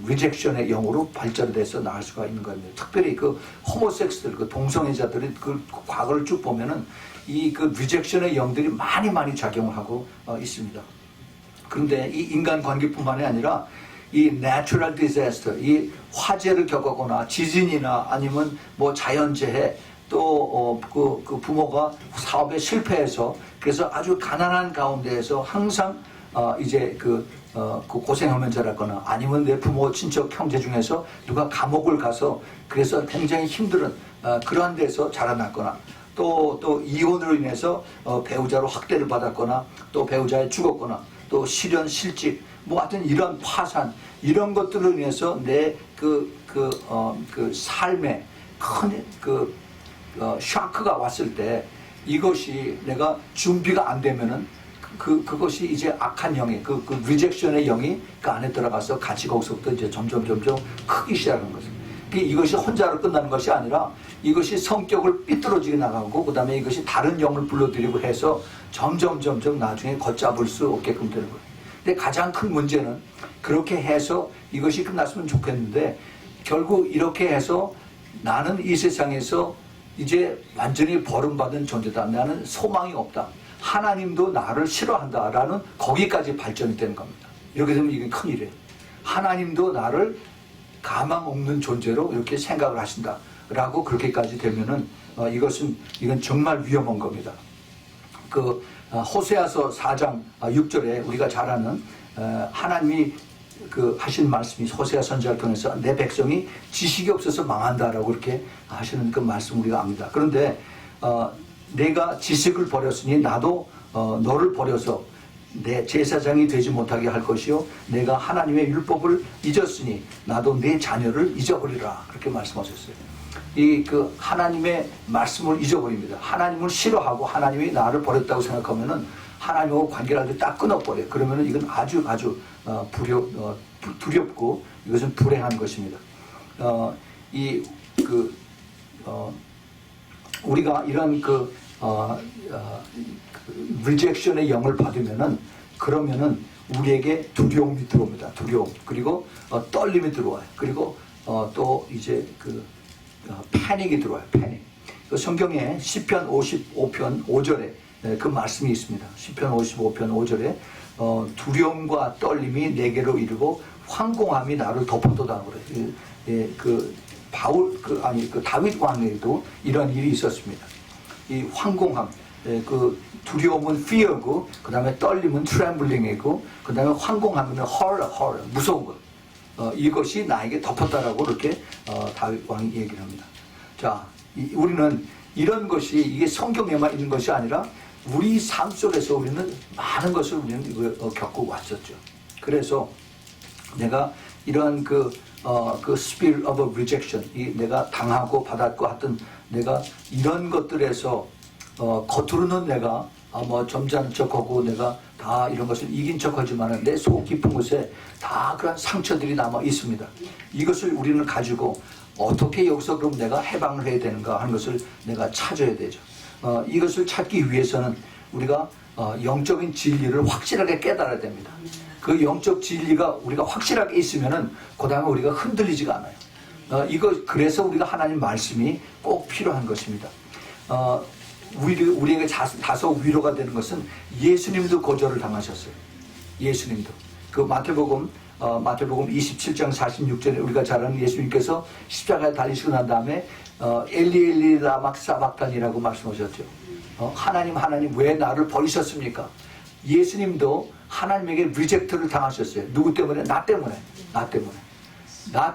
리젝션의 영으로 발전돼서 나갈 수가 있는 겁니다. 특별히 그 호모섹스들, 그 동성애자들의 그 과거를 쭉 보면은 이 리젝션의 영들이 많이 작용을 하고 있습니다. 그런데 이 인간 관계뿐만이 아니라 이 natural disaster, 이 화재를 겪거나 지진이나 아니면 뭐 자연재해, 또 그 부모가 사업에 실패해서 그래서 아주 가난한 가운데에서 항상 이제 그 고생하면 자랐거나, 아니면 내 부모 친척 형제 중에서 누가 감옥을 가서 그래서 굉장히 힘든 그러한 데서 자라났거나, 또 이혼으로 인해서 배우자로 학대를 받았거나, 또 배우자에 죽었거나, 또 실연 실직 뭐 하여튼 이런 파산, 이런 것들로 인해서 내 삶에 큰 샤크가 왔을 때 이것이 내가 준비가 안 되면은 그것이 이제 악한 영이 리젝션의 영이 그 안에 들어가서 같이 거기서부터 이제 점점 크기 시작하는 거죠. 이것이 혼자로 끝나는 것이 아니라 이것이 성격을 삐뚤어지게 나가고 그 다음에 이것이 다른 영을 불러들이고 해서 점점 나중에 걷잡을 수 없게끔 되는 거예요. 근데 가장 큰 문제는 그렇게 해서 이것이 끝났으면 좋겠는데 결국 이렇게 해서 나는 이 세상에서 이제 완전히 버림받은 존재다. 나는 소망이 없다. 하나님도 나를 싫어한다라는 거기까지 발전이 되는 겁니다. 이렇게 되면 이게 큰일이에요. 하나님도 나를 가망 없는 존재로 이렇게 생각을 하신다라고 그렇게까지 되면은 이건 정말 위험한 겁니다. 호세아서 4장 6절에 우리가 잘 아는 하나님이 하신 말씀이 호세아 선지자를 통해서 내 백성이 지식이 없어서 망한다라고 이렇게 하시는 그 말씀 우리가 압니다. 그런데 내가 지식을 버렸으니 나도 너를 버려서 내 제사장이 되지 못하게 할 것이요 내가 하나님의 율법을 잊었으니 나도 내 자녀를 잊어버리라 그렇게 말씀하셨어요. 하나님의 말씀을 잊어버립니다. 하나님을 싫어하고 하나님이 나를 버렸다고 생각하면은 하나님하고 관계를 딱 끊어버려요. 그러면은 이건 아주 두렵고 이것은 불행한 것입니다. 우리가 이런 리젝션의 영을 받으면은 그러면은 우리에게 두려움이 들어옵니다. 두려움. 그리고 떨림이 들어와요. 그리고 또 이제 패닉이 들어와요. 패닉. 성경에 시편 55편 5절에 그 말씀이 있습니다. 시편 55편 5절에 두려움과 떨림이 내게로 이르고 황공함이 나를 덮어도다 그래요. 다윗 왕에도 이런 일이 있었습니다. 이 황공함, 두려움은 fear고, 그 다음에 떨림은 trembling이고, 그 다음에 황공함은 horror, 무서운 것. 이것이 나에게 덮었다라고 그렇게 다윗 왕이 얘기를 합니다. 자, 우리는 이런 것이 이게 성경에만 있는 것이 아니라 우리 삶 속에서 우리는 많은 것을 우리는 겪고 왔었죠. 그래서 내가 이런 spirit of rejection, 내가 당하고 받았고 하여튼 내가 이런 것들에서 겉으로는 내가 점잖은 척하고 내가 다 이런 것을 이긴 척하지만 내 속 깊은 곳에 다 그런 상처들이 남아 있습니다. 이것을 우리는 가지고 어떻게 여기서 그럼 내가 해방을 해야 되는가 하는 것을 내가 찾아야 되죠. 이것을 찾기 위해서는 우리가 영적인 진리를 확실하게 깨달아야 됩니다. 그 영적 진리가 우리가 확실하게 있으면은 그 다음에 우리가 흔들리지가 않아요. 그래서 우리가 하나님 말씀이 꼭 필요한 것입니다. 우리에게 다소 위로가 되는 것은 예수님도 거절을 당하셨어요. 예수님도. 마태복음 27장 46절에 우리가 잘 아는 예수님께서 십자가에 달리시고 난 다음에 엘리 엘리 라마 사박단이라고 말씀하셨죠. 하나님 왜 나를 버리셨습니까? 예수님도 하나님에게 리젝트를 당하셨어요. 누구 때문에? 나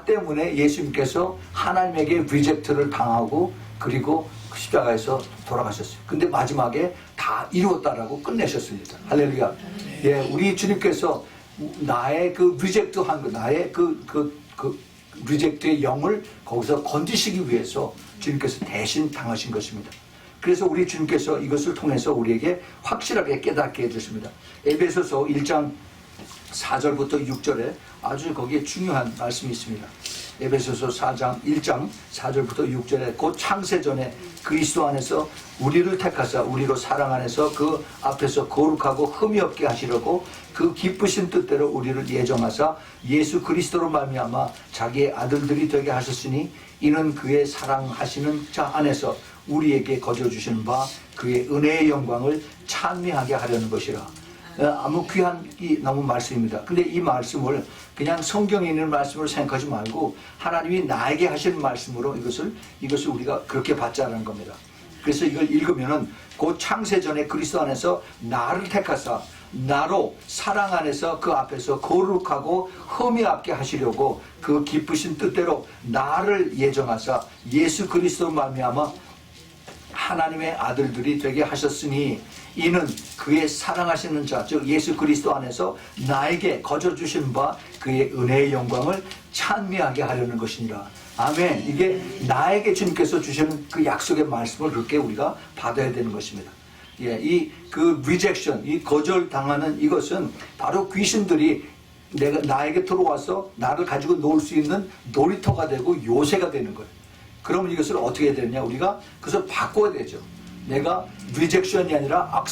때문에 예수님께서 하나님에게 리젝트를 당하고 그리고 십자가에서 돌아가셨어요. 근데 마지막에 다 이루었다라고 끝내셨습니다. 할렐루야. 예, 우리 주님께서 나의 리젝트한 것, 나의 리젝트의 영을 거기서 건지시기 위해서 주님께서 대신 당하신 것입니다. 그래서 우리 주님께서 이것을 통해서 우리에게 확실하게 깨닫게 해주십니다. 에베소서 1장 4절부터 6절에 아주 거기에 중요한 말씀이 있습니다. 에베소서 1장 4절부터 6절에 곧 창세전에 그리스도 안에서 우리를 택하사 우리로 사랑 안에서 그 앞에서 거룩하고 흠이 없게 하시려고 그 기쁘신 뜻대로 우리를 예정하사 예수 그리스도로 말미암아 자기의 아들들이 되게 하셨으니 이는 그의 사랑하시는 자 안에서 우리에게 거저주시는 바 그의 은혜의 영광을 찬미하게 하려는 것이라. 아무 귀한 너무 말씀입니다. 근데 이 말씀을 그냥 성경에 있는 말씀으로 생각하지 말고 하나님이 나에게 하시는 말씀으로 이것을 우리가 그렇게 받자는 겁니다. 그래서 이걸 읽으면은 곧 창세전에 그리스도 안에서 나를 택하사 나로 사랑 안에서 그 앞에서 거룩하고 흠이 없게 하시려고 그 기쁘신 뜻대로 나를 예정하사 예수 그리스도 말미암아 하나님의 아들들이 되게 하셨으니 이는 그의 사랑하시는 자 즉 예수 그리스도 안에서 나에게 거저 주신 바 그의 은혜의 영광을 찬미하게 하려는 것이니라. 아멘. 이게 나에게 주님께서 주시는 그 약속의 말씀을 그렇게 우리가 받아야 되는 것입니다. 예, 이 그 리젝션, 이 거절당하는 이것은 바로 귀신들이 나에게 들어와서 나를 가지고 놀 수 있는 놀이터가 되고 요새가 되는 거예요. 그러면 이것을 어떻게 해야 되느냐? 우리가 그것을 바꿔야 되죠. 내가 리젝션이 아니라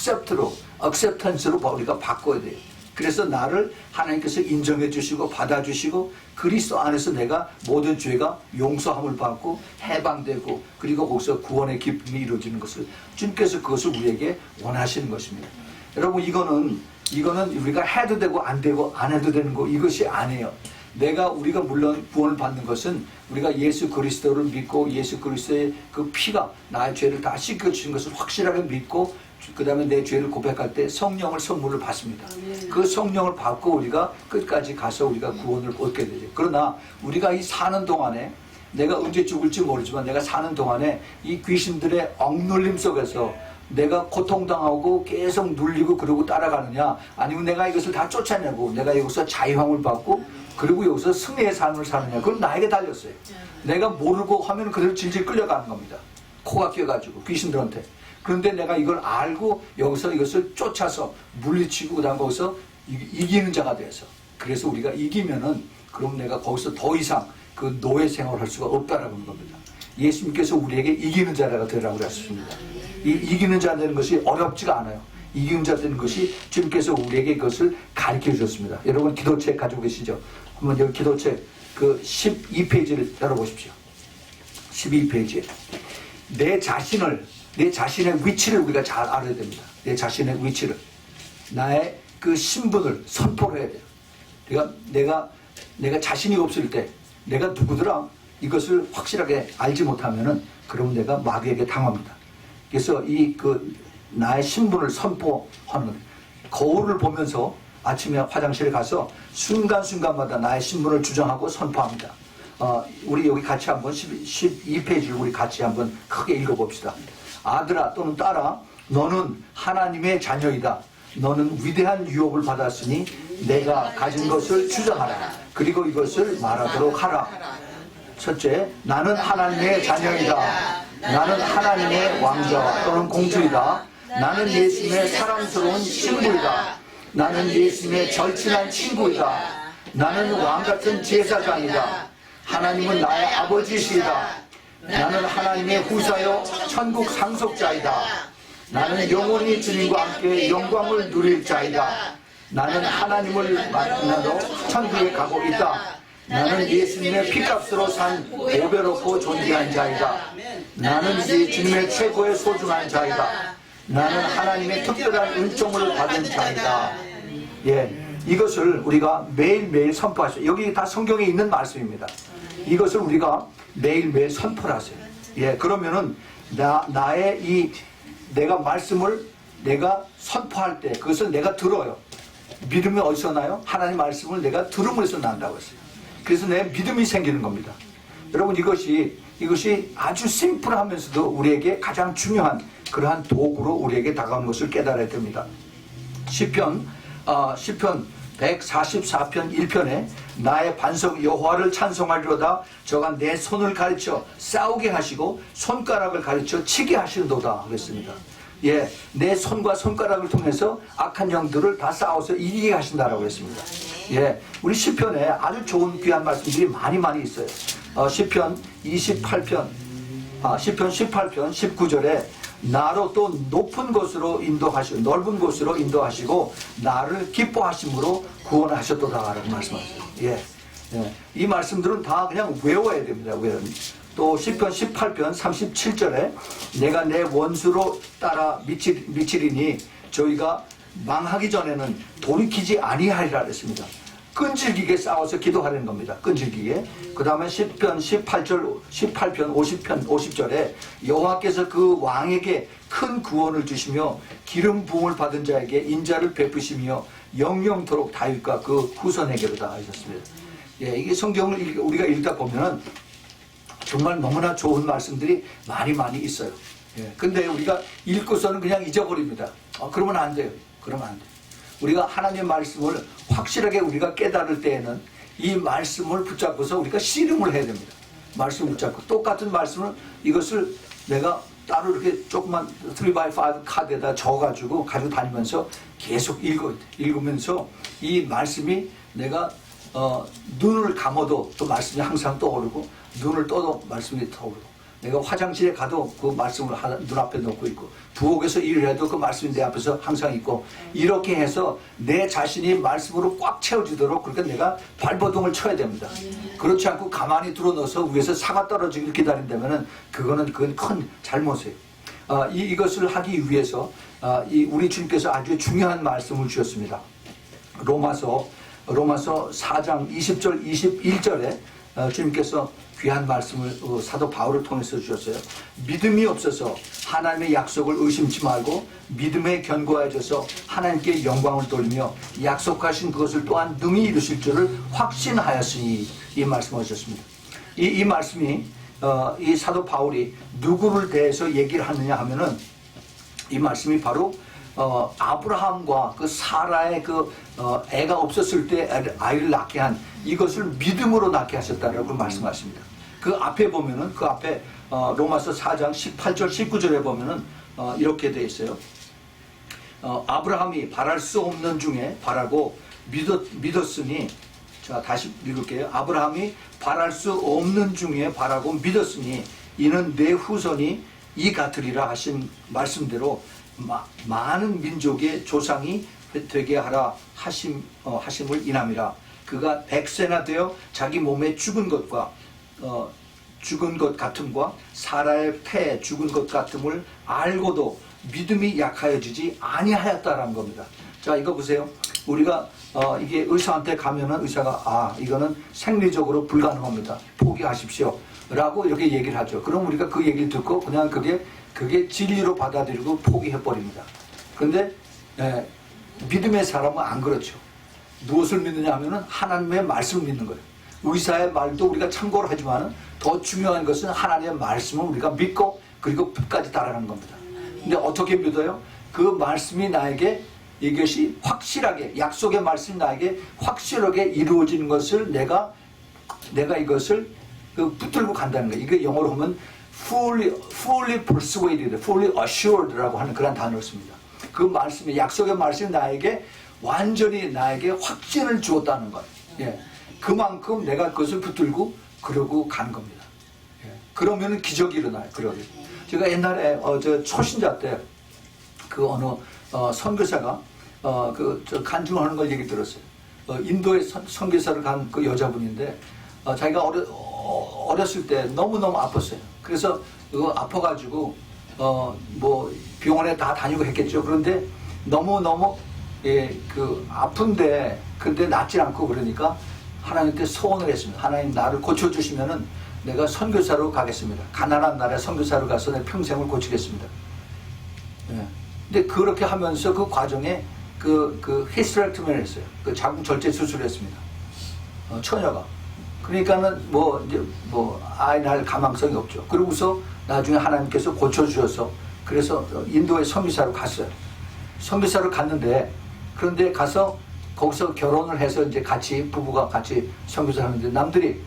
acceptance로 우리가 바꿔야 돼요. 그래서 나를 하나님께서 인정해 주시고 받아주시고 그리스도 안에서 내가 모든 죄가 용서함을 받고 해방되고 그리고 거기서 구원의 기쁨이 이루어지는 것을 주님께서 그것을 우리에게 원하시는 것입니다. 여러분 이거는 우리가 해도 되고 안 해도 되는 거 이것이 아니에요. 우리가 물론 구원을 받는 것은 우리가 예수 그리스도를 믿고 예수 그리스도의 그 피가 나의 죄를 다 씻겨주신 것을 확실하게 믿고 그 다음에 내 죄를 고백할 때 성령을 선물을 받습니다. 그 성령을 받고 우리가 끝까지 가서 우리가 구원을 얻게 되죠. 그러나 우리가 이 사는 동안에 내가 언제 죽을지 모르지만 내가 사는 동안에 이 귀신들의 억눌림 속에서 내가 고통당하고 계속 눌리고 그러고 따라가느냐 아니면 내가 이것을 다 쫓아내고 내가 여기서 자유함을 받고 그리고 여기서 승리의 삶을 사느냐 그건 나에게 달렸어요. 내가 모르고 하면 그대로 질질 끌려가는 겁니다. 코가 끼어가지고 귀신들한테. 그런데 내가 이걸 알고 여기서 이것을 쫓아서 물리치고 그다음 거기서 이기는 자가 돼서 그래서 우리가 이기면은 그럼 내가 거기서 더 이상 그 노예 생활을 할 수가 없다라는 겁니다. 예수님께서 우리에게 이기는 자가 되라고 하셨습니다. 이기는 자 되는 것이 어렵지가 않아요. 이기는 자 되는 것이 주님께서 우리에게 그것을 가르쳐 주셨습니다. 여러분 기도책 가지고 계시죠? 한번 여기 기도책 그 12페이지를 열어보십시오. 12페이지에 내 자신의 위치를 우리가 잘 알아야 됩니다. 내 자신의 위치를 나의 그 신분을 선포를 해야 돼요. 내가 자신이 없을 때 내가 누구더라 이것을 확실하게 알지 못하면은 그러면 내가 마귀에게 당합니다. 그래서 나의 신분을 선포하는 거예요. 거울을 보면서 아침에 화장실에 가서 순간순간마다 나의 신분을 주장하고 선포합니다. 우리 여기 같이 한번 12페이지를 우리 같이 한번 크게 읽어봅시다. 아들아 또는 딸아 너는 하나님의 자녀이다. 너는 위대한 유업을 받았으니 내가 가진 것을 주장하라. 그리고 이것을 말하도록 하라. 첫째, 나는 하나님의 자녀이다. 나는 하나님의 왕자와 또는 공주이다. 나는 예수님의 사랑스러운 신부이다. 나는 예수님의 절친한 친구이다. 나는 왕같은 제사장이다. 하나님은 나의 아버지시이다. 나는 하나님의 후사여 천국 상속자이다. 나는 영원히 주님과 함께 영광을 누릴 자이다. 나는 하나님을 만나러 천국에 가고 있다. 나는 예수님의 피값으로 산 보배롭고 존귀한 자이다. 나는 이제 주님의 최고의 소중한 자이다. 나는 하나님의 특별한 은총을 받은 자이다. 예, 이것을 우리가 매일매일 선포하세요. 여기 다 성경에 있는 말씀입니다. 이것을 우리가 매일매일 선포를 하세요. 예, 그러면은 내가 말씀을 내가 선포할 때 그것을 내가 들어요. 믿음이 어디서 나요? 하나님 말씀을 내가 들음으로써 난다고 했어요. 그래서 내 믿음이 생기는 겁니다. 여러분 이것이 아주 심플하면서도 우리에게 가장 중요한 그러한 도구로 우리에게 다가오는 것을 깨달아야 됩니다. 시편 144편 1편에 나의 반석 여호와를 찬송하리로다. 저가 내 손을 가르쳐 싸우게 하시고 손가락을 가르쳐 치게 하시는도다 그랬습니다. 예, 내 손과 손가락을 통해서 악한 영들을 다 싸워서 이기게 하신다라고 했습니다. 예, 우리 시편에 아주 좋은 귀한 말씀들이 많이 있어요. 시편 18편 19절에 나로 또 높은 곳으로 인도하시고 넓은 곳으로 인도하시고 나를 기뻐하심으로 구원하셨도다라고 말씀하셨어요. 예, 이 말씀들은 다 그냥 외워야 됩니다. 또 시편 18편 37절에 내가 내 원수로 따라 미치리니 저희가 망하기 전에는 돌이키지 아니하리라 했습니다. 끈질기게 싸워서 기도하려는 겁니다. 끈질기게. 그 다음에 시편 18편 50절에 여호와께서 그 왕에게 큰 구원을 주시며 기름 부음을 받은 자에게 인자를 베푸시며 영영토록 다윗과 그 후손에게로다 하셨습니다. 예, 이게 성경을 우리가 읽다 보면은 정말 너무나 좋은 말씀들이 많이 있어요. 예. 근데 우리가 읽고서는 그냥 잊어버립니다. 그러면 안 돼요. 그러면 안 돼요. 우리가 하나님의 말씀을 확실하게 우리가 깨달을 때에는 이 말씀을 붙잡고서 우리가 씨름을 해야 됩니다. 말씀을 붙잡고 똑같은 말씀을 이것을 내가 따로 이렇게 조그만 3x5 카드에다 적어가지고 가지고 다니면서 계속 읽어야 돼. 읽으면서 이 말씀이 내가 눈을 감아도 그 말씀이 항상 떠오르고 눈을 떠도 말씀이 떠오르고 내가 화장실에 가도 그 말씀을 눈앞에 놓고 있고 부엌에서 일을 해도 그 말씀이 내 앞에서 항상 있고 이렇게 해서 내 자신이 말씀으로 꽉 채워지도록 그러니까 내가 발버둥을 쳐야 됩니다. 그렇지 않고 가만히 들어넣어서 위에서 사과 떨어지길 기다린다면 그건 큰 잘못이에요. 이것을 하기 위해서 우리 주님께서 아주 중요한 말씀을 주셨습니다. 로마서 4장 20절 21절에 주님께서 귀한 말씀을 사도 바울을 통해서 주셨어요. 믿음이 없어서 하나님의 약속을 의심치 말고 믿음에 견고해져서 하나님께 영광을 돌리며 약속하신 그것을 또한 능히 이루실 줄을 확신하였으니 이 말씀을 하셨습니다. 이 말씀이 이 사도 바울이 누구를 대해서 얘기를 하느냐 하면은 이 말씀이 바로 아브라함과 그 사라의 애가 없었을 때 아이를 낳게 한 이것을 믿음으로 낳게 하셨다라고 말씀하십니다. 그 앞에 보면은 그 앞에 로마서 4장 18절 19절에 보면은 이렇게 되어 있어요. 아브라함이 바랄 수 없는 중에 바라고 믿었으니 자 다시 읽을게요. 아브라함이 바랄 수 없는 중에 바라고 믿었으니 이는 내 후손이 이 같으리라 하신 말씀대로 많은 민족의 조상이 되게 하라 하심을 인함이라. 그가 100세나 되어 자기 몸에 죽은 것 같음과 사라의 폐에 죽은 것 같음을 알고도 믿음이 약하여지지 아니하였다라는 겁니다. 자 이거 보세요. 우리가 이게 의사한테 가면은 의사가 이거는 생리적으로 불가능합니다. 포기하십시오 라고 이렇게 얘기를 하죠. 그럼 우리가 그 얘기를 듣고 그냥 그게 진리로 받아들이고 포기해버립니다. 그런데 믿음의 사람은 안 그렇죠. 무엇을 믿느냐 하면은 하나님의 말씀을 믿는 거예요. 의사의 말도 우리가 참고를 하지만 더 중요한 것은 하나님의 말씀을 우리가 믿고 그리고 끝까지 따라가는 겁니다. 근데 어떻게 믿어요? 그 말씀이 나에게 이것이 확실하게 약속의 말씀이 나에게 확실하게 이루어지는 것을 내가 이것을 붙들고 간다는 거예요. 이게 영어로 하면 fully persuaded, fully assured라고 하는 그런 단어를 씁니다. 그 말씀이 약속의 말씀이 완전히 나에게 확신을 주었다는 거예요. 예. 그만큼 내가 그것을 붙들고 그러고 가는 겁니다. 예. 그러면 기적이 일어나요. 그러게. 제가 옛날에 저 초신자 때 그 어느 선교사가 저 간증하는 걸 얘기 들었어요. 인도에 선교사를 간 그 여자분인데 자기가 어렸을 때 너무너무 아팠어요. 그래서 아파가지고 뭐 병원에 다 다니고 했겠죠. 그런데 너무너무 아픈데 근데 낫지 않고 그러니까 하나님께 소원을 했습니다. 하나님 나를 고쳐주시면은 내가 선교사로 가겠습니다. 가난한 나라에 선교사로 가서 내 평생을 고치겠습니다. 예. 근데 그렇게 하면서 그 과정에 그 히스테렉토미를 했어요. 그 자궁 절제 수술을 했습니다. 처녀가. 그러니까는 아이 낳을 가망성이 없죠. 그러고서 나중에 하나님께서 고쳐주셔서 그래서 인도에 선교사로 갔어요. 선교사로 갔는데 그런데 가서 거기서 결혼을 해서 이제 부부가 같이 선교사를 하는데 남들이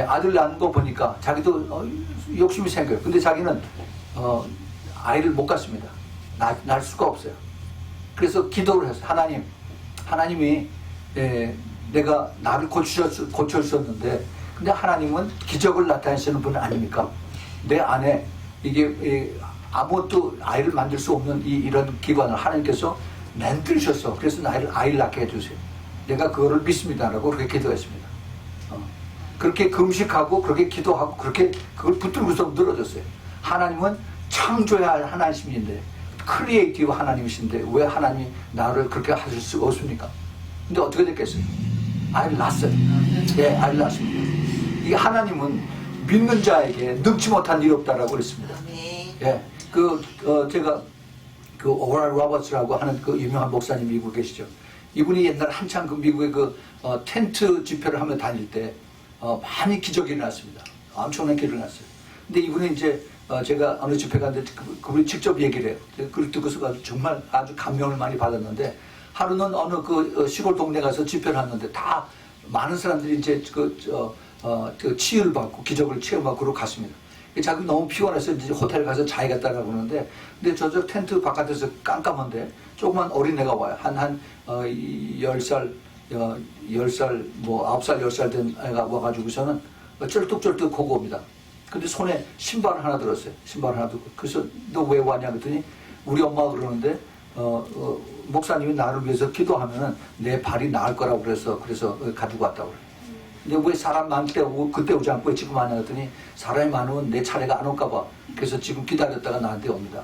아들 낳는 거 보니까 자기도 욕심이 생겨요. 근데 자기는 아이를 못 갖습니다. 낳을 수가 없어요. 그래서 기도를 했어요. 하나님이 내가 나를 고쳐주셨는데 근데 하나님은 기적을 나타내시는 분은 아닙니까? 내 안에 이게 아무것도 아이를 만들 수 없는 이런 기관을 하나님께서 만드셨어. 그래서 아이를 낳게 해주세요. 내가 그거를 믿습니다라고 그렇게 기도했습니다. 그렇게 금식하고 그렇게 기도하고 그렇게 그걸 붙들고서 늘어졌어요. 하나님은 창조해야 할 하나님이신데 크리에이티브 하나님이신데 왜 하나님이 나를 그렇게 하실 수가 없습니까? 근데 어떻게 됐겠어요? 아이를 낳았어요. 예, 아이를 낳았습니다. 이게 하나님은 믿는 자에게 능치 못한 일이 없다라고 그랬습니다. 예, 제가 오랄 로버츠라고 하는 그 유명한 목사님 미국에 계시죠. 이분이 옛날에 한창 미국의 텐트 집회를 하며 다닐 때 많이 기적이 일어났습니다. 엄청난 기적이 일어났어요. 근데 이분이 이제 제가 어느 집회 갔는데 그분이 직접 얘기를 해요. 그걸 듣고서 정말 아주 감명을 많이 받았는데, 하루는 어느 그 시골 동네 가서 집회를 하는데 다 많은 사람들이 이제 그 치유를 받고 기적을 체험하고 갔습니다. 자기 너무 피곤해서 이제 호텔 가서 자야겠다라고 그러는데, 근데 저쪽 텐트 바깥에서 깜깜한데 조그만 어린애가 와요. 한 10살, 10살, 뭐 9살, 10살 된 애가 와가지고서는 쩔뚝쩔뚝 하고 옵니다. 근데 손에 신발을 하나 들었어요. 신발 하나 들고. 그래서 너 왜 왔냐 그랬더니 우리 엄마가 그러는데 목사님이 나를 위해서 기도하면은 내 발이 나을 거라고 그래서 가지고 왔다고 그래요. 근데 왜 사람 많을 때 오고 그때 오지 않고 왜 지금 하냐 그랬더니 사람이 많으면 내 차례가 안 올까 봐. 그래서 지금 기다렸다가 나한테 옵니다.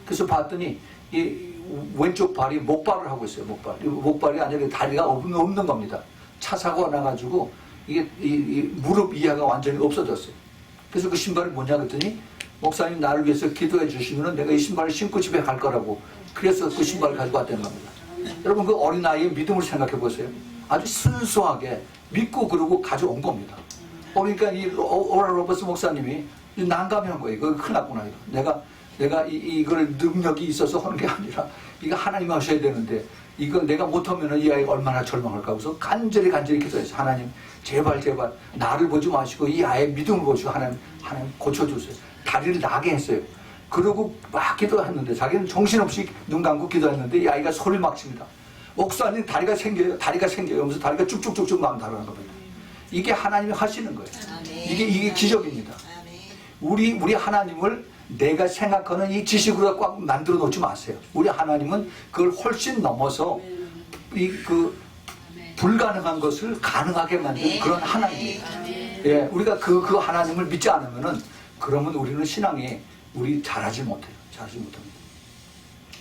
그래서 봤더니 이 왼쪽 발이 목발을 하고 있어요. 목발이 아니라 다리가 없는 겁니다. 차 사고가 나가지고 이게 이 무릎 이하가 완전히 없어졌어요. 그래서 그 신발이 뭐냐 그랬더니 목사님 나를 위해서 기도해 주시면 내가 이 신발을 신고 집에 갈 거라고. 그래서 그 신발을 가지고 왔다는 겁니다. 여러분 그 어린아이의 믿음을 생각해 보세요. 아주 순수하게 믿고 그러고 가져온 겁니다. 그러니까 이 오라 로버스 목사님이 난감한 거예요. 이거 큰일 났구나. 내가 이걸 능력이 있어서 하는 게 아니라 이거 하나님 하셔야 되는데 이걸 내가 못하면 이 아이가 얼마나 절망할까. 그래서 간절히 기도했어요. 하나님 제발 나를 보지 마시고 이 아이의 믿음을 보시고 하나님 고쳐주세요. 다리를 나게 했어요. 그러고 막 기도했는데 자기는 정신없이 눈 감고 기도했는데 이 아이가 소리를 막 칩니다. 목사님 다리가 생겨요 하면서 다리가 쭉쭉쭉쭉 막 달아나는 겁니다. 이게 하나님이 하시는 거예요. 이게 기적입니다. 우리 하나님을 내가 생각하는 이 지식으로 꽉 만들어 놓지 마세요. 우리 하나님은 그걸 훨씬 넘어서 그 불가능한 것을 가능하게 만드는 그런 하나님이에요. 예, 우리가 그 하나님을 믿지 않으면은 그러면 우리는 신앙이 우리 잘하지 못합니다.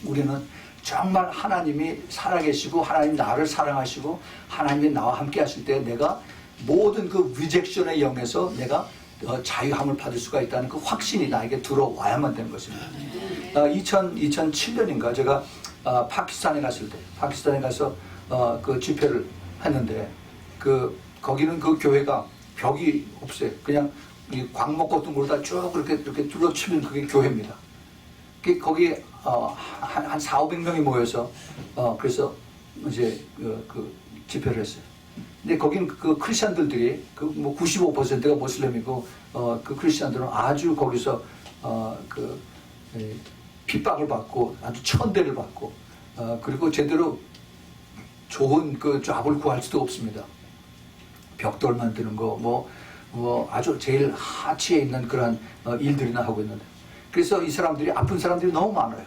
우리는 정말 하나님이 살아계시고 하나님 나를 사랑하시고 하나님이 나와 함께 하실 때 내가 모든 그 리젝션의 영에서 내가 자유함을 받을 수가 있다는 그 확신이 나에게 들어와야만 되는 것입니다. 2007년인가 제가 파키스탄에 갔을 때 파키스탄에 가서 그 집회를 했는데 거기는 그 교회가 벽이 없어요. 그냥 이 광목 같은 걸 다 쭉 이렇게 둘러치면 그게 교회입니다. 거기 한 400~500명이 모여서 그래서 이제 그 집회를 했어요. 근데 거긴 그 크리스천들이 뭐 95%가 모슬렘이고 그 크리스천들은 아주 거기서 핍박을 받고 아주 천대를 받고 그리고 제대로 좋은 그 잡을 구할 수도 없습니다. 벽돌 만드는 거 뭐 아주 제일 하치에 있는 그런 일들이나 하고 있는데 그래서 이 사람들이 아픈 사람들이 너무 많아요.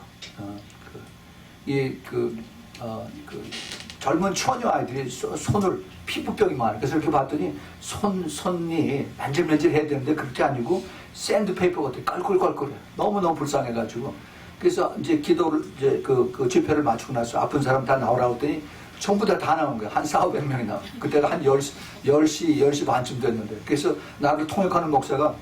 젊은 처녀 아이들이 손을 피부병이 많아요. 그래서 이렇게 봤더니 손이 만질만질해야 되는데 그렇게 아니고 샌드페이퍼 같은 깔끌깔끌해요. 너무너무 불쌍해가지고 그래서 이제 기도를 이제 그 집회를 마치고 나서 아픈 사람 다 나오라고 했더니 전부 다 나온 거예요. 한 400~500명이 나와. 그때가 한 10시 반쯤 됐는데 그래서 나를 통역하는 목사가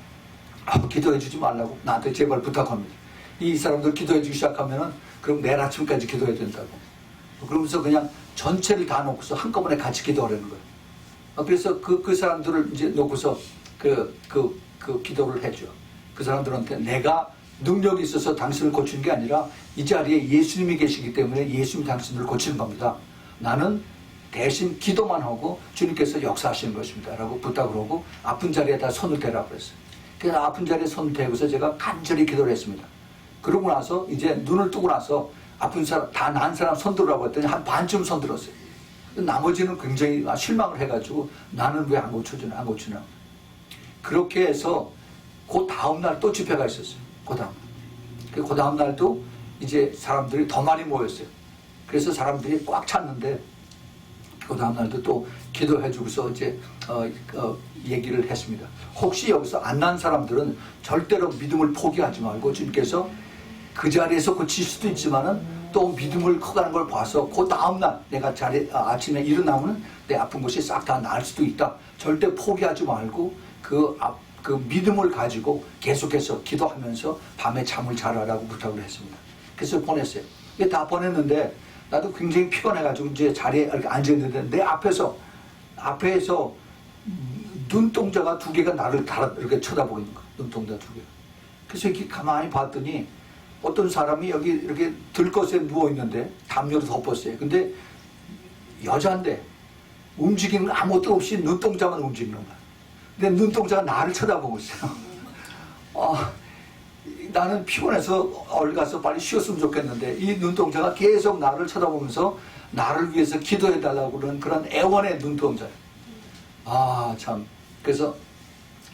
기도해 주지 말라고 나한테 제발 부탁합니다. 이 사람들 기도해 주기 시작하면은 그럼 내일 아침까지 기도해야 된다고. 그러면서 그냥 전체를 다 놓고서 한꺼번에 같이 기도하려는 거예요. 그래서 그 사람들을 이제 놓고서 그 기도를 해줘. 그 사람들한테 내가 능력이 있어서 당신을 고치는 게 아니라 이 자리에 예수님이 계시기 때문에 예수님이 당신을 고치는 겁니다. 나는 대신 기도만 하고 주님께서 역사하시는 것입니다. 라고 부탁을 하고 아픈 자리에다 손을 대라고 그랬어요. 그래서 아픈 자리에 손을 대고서 제가 간절히 기도를 했습니다. 그러고 나서 이제 눈을 뜨고 나서 아픈 사람, 다 나은 사람 손 들으라고 했더니 한 반쯤 손 들었어요. 나머지는 굉장히 실망을 해가지고 나는 왜 안 고치나. 그렇게 해서 그 다음날 또 집회가 있었어요. 그 다음 날도 이제 사람들이 더 많이 모였어요. 그래서 사람들이 꽉 찼는데 그 다음 날도 또 기도해주고서 이제 얘기를 했습니다. 혹시 여기서 안 난 사람들은 절대로 믿음을 포기하지 말고 주님께서 그 자리에서 고칠 수도 있지만은 또 믿음을 커가는 걸 봐서 그 다음날 내가 아침에 일어나면 내 아픈 곳이 싹 다 나을 수도 있다. 절대 포기하지 말고 그 믿음을 가지고 계속해서 기도하면서 밤에 잠을 자라라고 부탁을 했습니다. 그래서 보냈어요. 이게 다 보냈는데 나도 굉장히 피곤해가지고 이제 자리에 이렇게 앉아있는데 내 앞에서 눈동자가 2개가 나를 이렇게 쳐다보고 있는 거야. 눈동자 2개. 그래서 이렇게 가만히 봤더니 어떤 사람이 여기 이렇게 들것에 누워있는데 담요로 덮었어요. 근데 여자인데 움직이는 아무것도 없이 눈동자만 움직이는 거야. 근데 눈동자가 나를 쳐다보고 있어요. 나는 피곤해서 어디 가서 빨리 쉬었으면 좋겠는데 이 눈동자가 계속 나를 쳐다보면서 나를 위해서 기도해달라고 그러는 그런 애원의 눈동자예요. 참. 그래서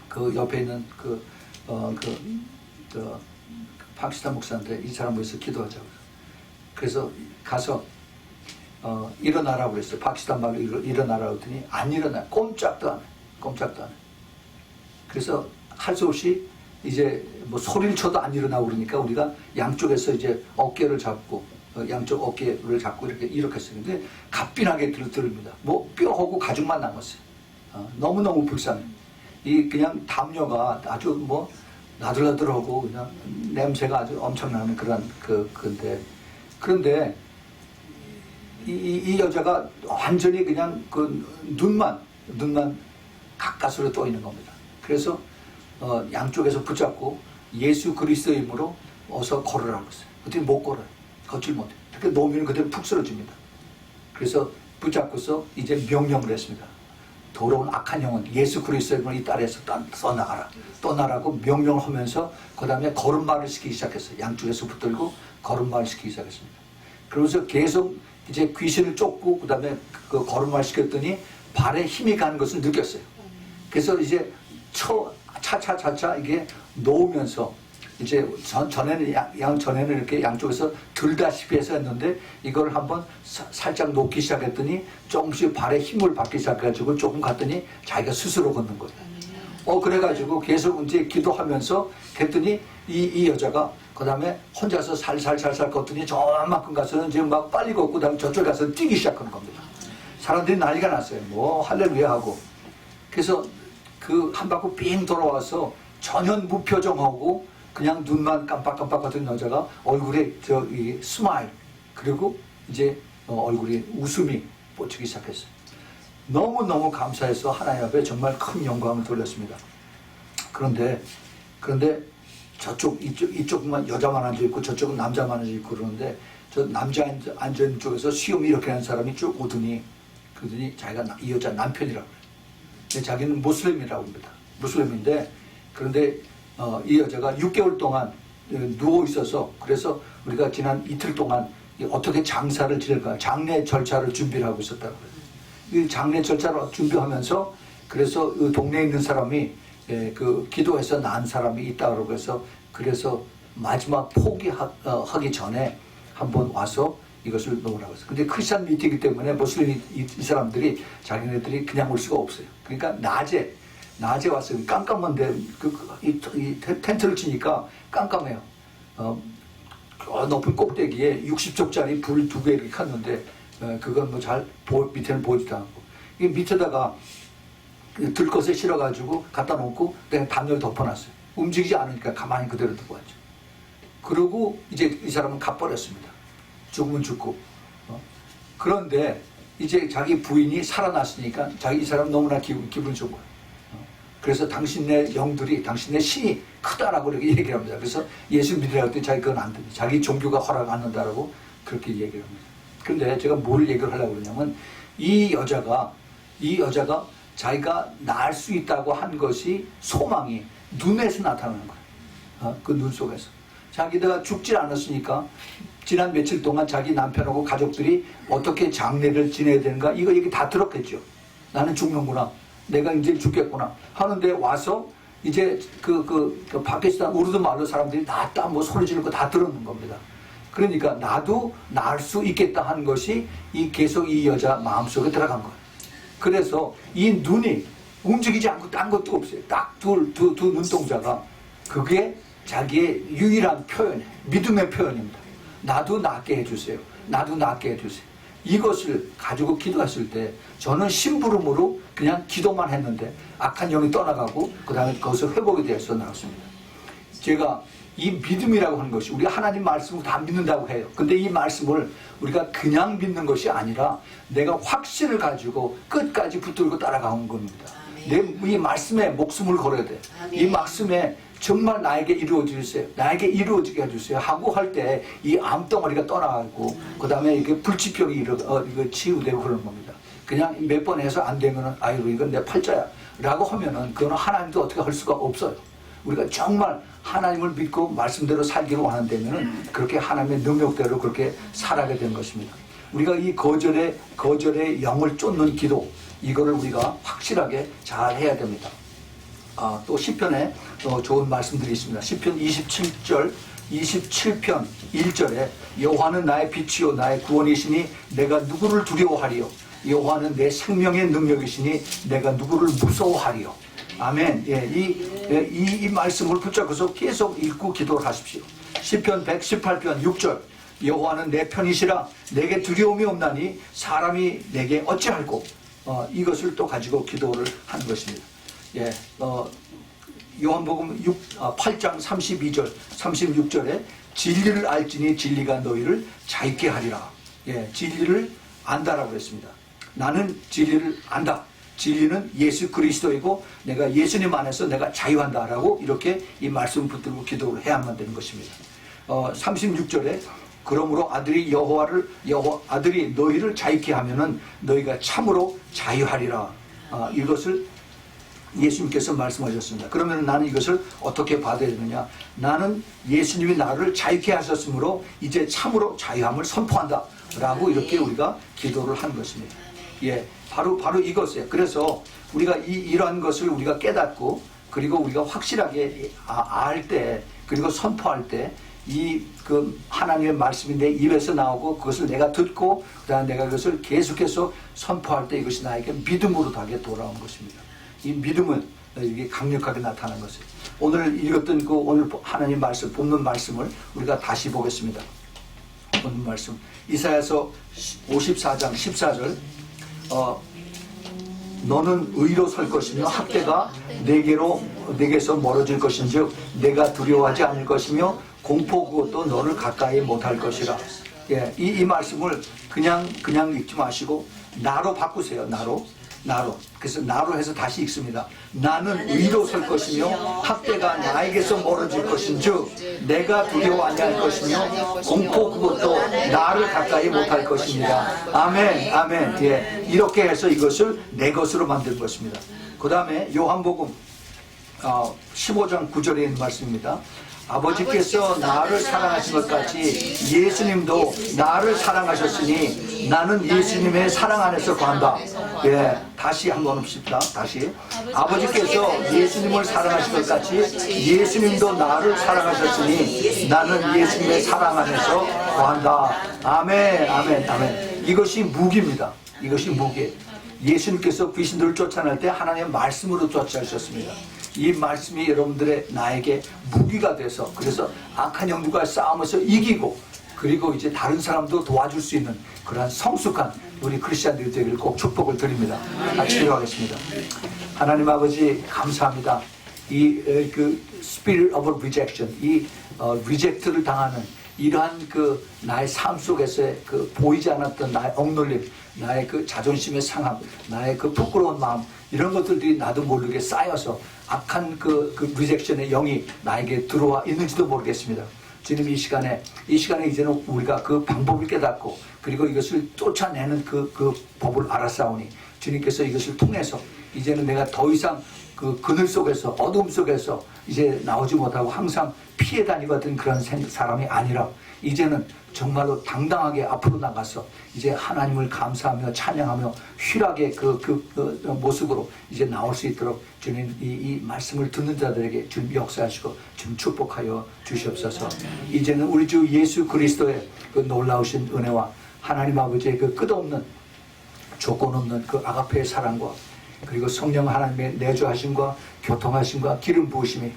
그 옆에 있는 박시타 목사한테 이 사람 위해서 기도하자고. 그래서 가서 일어나라고 그랬어요. 박시타 말로 일어나라고 했더니 안 일어나. 꼼짝도 안 해. 꼼짝도 안 해. 그래서 할 수 없이 이제 뭐 소리를 쳐도 안 일어나고 그러니까 우리가 양쪽에서 이제 어깨를 잡고 양쪽 어깨를 잡고 이렇게 했어요. 근데 갑빈하게 들립니다. 뭐 뼈하고 가죽만 남았어요. 너무너무 불쌍해. 이 그냥 담요가 아주 뭐 나들나들하고 그냥 냄새가 아주 엄청나는 그런 그런데 이 여자가 완전히 그냥 그 눈만 가까스로 떠 있는 겁니다. 그래서 양쪽에서 붙잡고 예수 그리스도의 이름으로 어서 걸으라고 했어요. 어떻게 못 걸어요. 걷질 못해요. 그렇게 놓으면 그대로 푹 쓰러집니다. 그래서 붙잡고서 이제 명령을 했습니다. 더러운 악한 영은 예수 그리스도의 이름으로 이 딸에서 떠나가라. 떠나라고 명령을 하면서 그 다음에 걸음마를 시키기 시작했어요. 양쪽에서 붙들고 걸음마를 시키기 시작했습니다. 그러면서 계속 이제 귀신을 쫓고 그 다음에 그 걸음마를 시켰더니 발에 힘이 가는 것을 느꼈어요. 그래서 이제 차차 이게 놓으면서 이제 전에는 이렇게 양쪽에서 들다시피 해서 했는데 이걸 한번 살짝 놓기 시작했더니 조금씩 발에 힘을 받기 시작해가지고 조금 갔더니 자기가 스스로 걷는 거예요. 그래가지고 계속 이제 기도하면서 했더니 이 여자가 그 다음에 혼자서 살살 걷더니 저만큼 가서는 지금 막 빨리 걷고 그 다음에 저쪽 가서 뛰기 시작하는 겁니다. 사람들이 난리가 났어요. 뭐 할렐루야 하고. 그래서 그 한 바퀴 삥 돌아와서 전혀 무표정하고 그냥 눈만 깜빡깜빡하던 여자가 얼굴에 이 스마일 그리고 이제 얼굴에 웃음이 뻗치기 시작했어요. 너무너무 감사해서 하나님 앞에 정말 큰 영광을 돌렸습니다. 그런데 이쪽만 여자만 앉아있고 저쪽은 남자만 앉아있고 그러는데 저 남자 앉아있는 쪽에서 수염이 이렇게 하는 사람이 쭉 오더니 그러더니 자기가 이 여자 남편이라고 그래요. 근데 자기는 무슬림이라고 합니다. 무슬림인데 그런데 이 여자가 6개월 동안 누워 있어서 그래서 우리가 지난 이틀 동안 어떻게 장사를 지낼까 장례 절차를 준비를 하고 있었다고 그래요. 이 장례 절차를 준비하면서 그래서 그 동네에 있는 사람이 그 기도해서 난 사람이 있다고 그래서 마지막 포기하기 전에 한번 와서 이것을 놓으라고 했어요. 근데 크리스찬 미팅이기 때문에 무슬림 이 사람들이 자기네들이 그냥 올 수가 없어요. 그러니까 낮에 왔어요. 깜깜한데 이 텐트를 치니까 깜깜해요. 높은 꼭대기에 60척짜리 불 2개 이렇게 켰는데 그건 뭐 잘 밑에는 보지도 않고 이 밑에다가 들것에 실어가지고 갖다 놓고 그냥 담요를 덮어놨어요. 움직이지 않으니까 가만히 그대로 두고 왔죠. 그러고 이제 이 사람은 가버렸습니다. 죽으면 죽고. 그런데 이제 자기 부인이 살아났으니까 이 사람 너무나 기분이 좋은 거예요. 그래서 당신네 영들이 당신네 신이 크다라고 이렇게 얘기를 합니다. 그래서 예수 믿으라고 했더니 자기 그건 안 됩니다. 자기 종교가 허락 안 한다라고 그렇게 얘기를 합니다. 그런데 제가 뭘 얘기를 하려고 그러냐면 이 여자가 자기가 날 수 있다고 한 것이 소망이 눈에서 나타나는 거예요. 그 눈 속에서. 자기가 죽지 않았으니까 지난 며칠 동안 자기 남편하고 가족들이 어떻게 장례를 지내야 되는가 이거 얘기 다 들었겠죠. 나는 죽는구나. 내가 이제 죽겠구나 하는데 와서 이제 그 파키스탄 우르드 말로 사람들이 낫다 뭐 소리 지르고 다 들었는 겁니다. 그러니까 나도 날 수 있겠다 하는 것이 계속 이 여자 마음속에 들어간 거예요. 그래서 이 눈이 움직이지 않고 딴 것도 없어요. 딱 두 눈동자가 그게 자기의 유일한 표현이에요. 믿음의 표현입니다. 나도 낫게 해주세요. 나도 낫게 해주세요. 이것을 가지고 기도했을 때 저는 심부름으로 그냥 기도만 했는데 악한 영이 떠나가고 그 다음에 그것을 회복이 되어서 나왔습니다. 제가 이 믿음이라고 하는 것이 우리가 하나님 말씀을 다 믿는다고 해요. 근데 이 말씀을 우리가 그냥 믿는 것이 아니라 내가 확신을 가지고 끝까지 붙들고 따라가는 겁니다. 내 이 말씀에 목숨을 걸어야 돼. 이 말씀에 정말 나에게 이루어져 주세요. 나에게 이루어지게 해주세요. 하고 할 때 이 암덩어리가 떠나가고 그 다음에 이게 불치병이 이거 치유되고 그러는 겁니다. 그냥 몇 번 해서 안 되면은 아이고 이건 내 팔자야 라고 하면은 그거는 하나님도 어떻게 할 수가 없어요. 우리가 정말 하나님을 믿고 말씀대로 살기를 원한다면은 그렇게 하나님의 능력대로 그렇게 살아가게 되는 것입니다. 우리가 이 거절의 영을 쫓는 기도, 이거를 우리가 확실하게 잘 해야 됩니다. 또 시편에 좋은 말씀들이 있습니다. 시편 27편 1절에 여호와는 나의 빛이요 나의 구원이시니 내가 누구를 두려워하리요. 여호와는 내 생명의 능력이시니 내가 누구를 무서워하리요. 아멘. 예, 이 말씀을 붙잡고서 계속 읽고 기도를 하십시오. 시편 118편 6절 여호와는 내 편이시라 내게 두려움이 없나니 사람이 내게 어찌할꼬. 이것을 또 가지고 기도를 하는 것입니다. 예, 요한복음 8장 32절 36절에 진리를 알지니 진리가 너희를 자유케 하리라. 예, 진리를 안다라고 했습니다. 나는 진리를 안다. 진리는 예수 그리스도이고 내가 예수님 안에서 내가 자유한다라고 이렇게 이 말씀을 붙들고 기도를 해야만 되는 것입니다. 36절에 그러므로 아들이 아들이 너희를 자유케 하면은 너희가 참으로 자유하리라. 이것을 예수님께서 말씀하셨습니다. 그러면 나는 이것을 어떻게 받아야 되느냐? 나는 예수님이 나를 자유케 하셨으므로 이제 참으로 자유함을 선포한다 라고 이렇게 우리가 기도를 하는 것입니다. 예, 바로 이것이에요. 그래서 우리가 이러한 것을 우리가 깨닫고 그리고 우리가 확실하게 알 때 그리고 선포할 때 그 하나님의 말씀이 내 입에서 나오고 그것을 내가 듣고 그다음에 내가 그것을 계속해서 선포할 때 이것이 나에게 믿음으로 하게 돌아온 것입니다. 이 믿음은 이게 강력하게 나타나는 것이에요. 오늘 읽었던 오늘 하나님 말씀, 본문 말씀을 우리가 다시 보겠습니다. 본문 말씀 이사야서 54장 14절 너는 의로 설 것이며 학대가 내게서 멀어질 것인즉 내가 두려워하지 않을 것이며 공포 그것도 너를 가까이 못할 것이라. 예, 이 말씀을 그냥 읽지 마시고 나로 바꾸세요. 나로. 그래서 나로 해서 다시 읽습니다. 나는 의로 설 것이며 학대가 나에게서 멀어질 것인즉 내가 두려워하지 않을 것이며 공포 그것도 나를 가까이 못할 것입니다. 아멘. 예, 이렇게 해서 이것을 내 것으로 만들 것입니다. 그 다음에 요한복음 15장 9절에 있는 말씀입니다. 아버지께서 나를 사랑하신 것 같이 예수님도 나를 사랑하셨으니 나는 예수님의 사랑 안에서 거한다. 예, 다시 한번 봅시다. 다시. 아버지께서 예수님을 사랑하신 것 같이 예수님도 나를 사랑하셨으니 나는 예수님의 사랑 안에서 거한다. 아멘. 이것이 무기입니다. 이것이 무기예요. 예수님께서 귀신들을 쫓아낼 때 하나님의 말씀으로 쫓아내셨습니다. 이 말씀이 여러분들의 나에게 무기가 돼서 그래서 악한 영들과 싸우면서 이기고 그리고 이제 다른 사람도 도와줄 수 있는 그러한 성숙한 우리 크리스찬들이 되기를 꼭 축복을 드립니다. 같이 기도하겠습니다. 하나님 아버지 감사합니다. 그 spirit of rejection, 리젝트를 당하는 이러한 나의 삶 속에서의 보이지 않았던 나의 억눌림, 나의 자존심의 상함, 나의 부끄러운 마음, 이런 것들이 나도 모르게 쌓여서 악한 리젝션의 영이 나에게 들어와 있는지도 모르겠습니다. 주님 이 시간에 이제는 우리가 그 방법을 깨닫고 그리고 이것을 쫓아내는 그 법을 알았사오니 주님께서 이것을 통해서 이제는 내가 더 이상 그늘 속에서 어둠 속에서 이제 나오지 못하고 항상 피해 다니거든 그런 사람이 아니라 이제는 정말로 당당하게 앞으로 나가서 이제 하나님을 감사하며 찬양하며 휘하게 그 모습으로 이제 나올 수 있도록 주님 이 말씀을 듣는 자들에게 주님 역사하시고 주님 축복하여 주시옵소서. 이제는 우리 주 예수 그리스도의 그 놀라우신 은혜와 하나님 아버지의 그 끝없는 조건 없는 그 아가페의 사랑과 그리고 성령 하나님의 내주하심과 교통하심과 기름 부으심이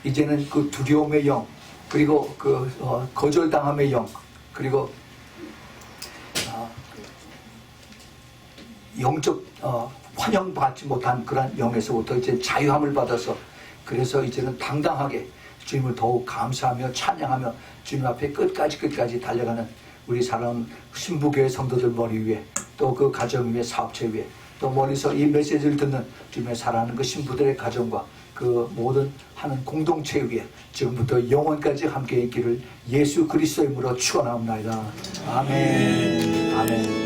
이제는 그 두려움의 영 그리고 거절당함의 영 그리고 영적 환영받지 못한 그런 영에서부터 이제 자유함을 받아서 그래서 이제는 당당하게 주님을 더욱 감사하며 찬양하며 주님 앞에 끝까지 달려가는 우리 사랑 신부교회 성도들 머리 위에 또 그 가정 위에 사업체 위에 또 멀리서 이 메시지를 듣는 주님의 사랑하는 그 신부들의 가정과 그 모든 하는 공동체 위에 지금부터 영원까지 함께 있기를 예수 그리스도의 이름으로 축원하옵나이다. 아멘. 아멘.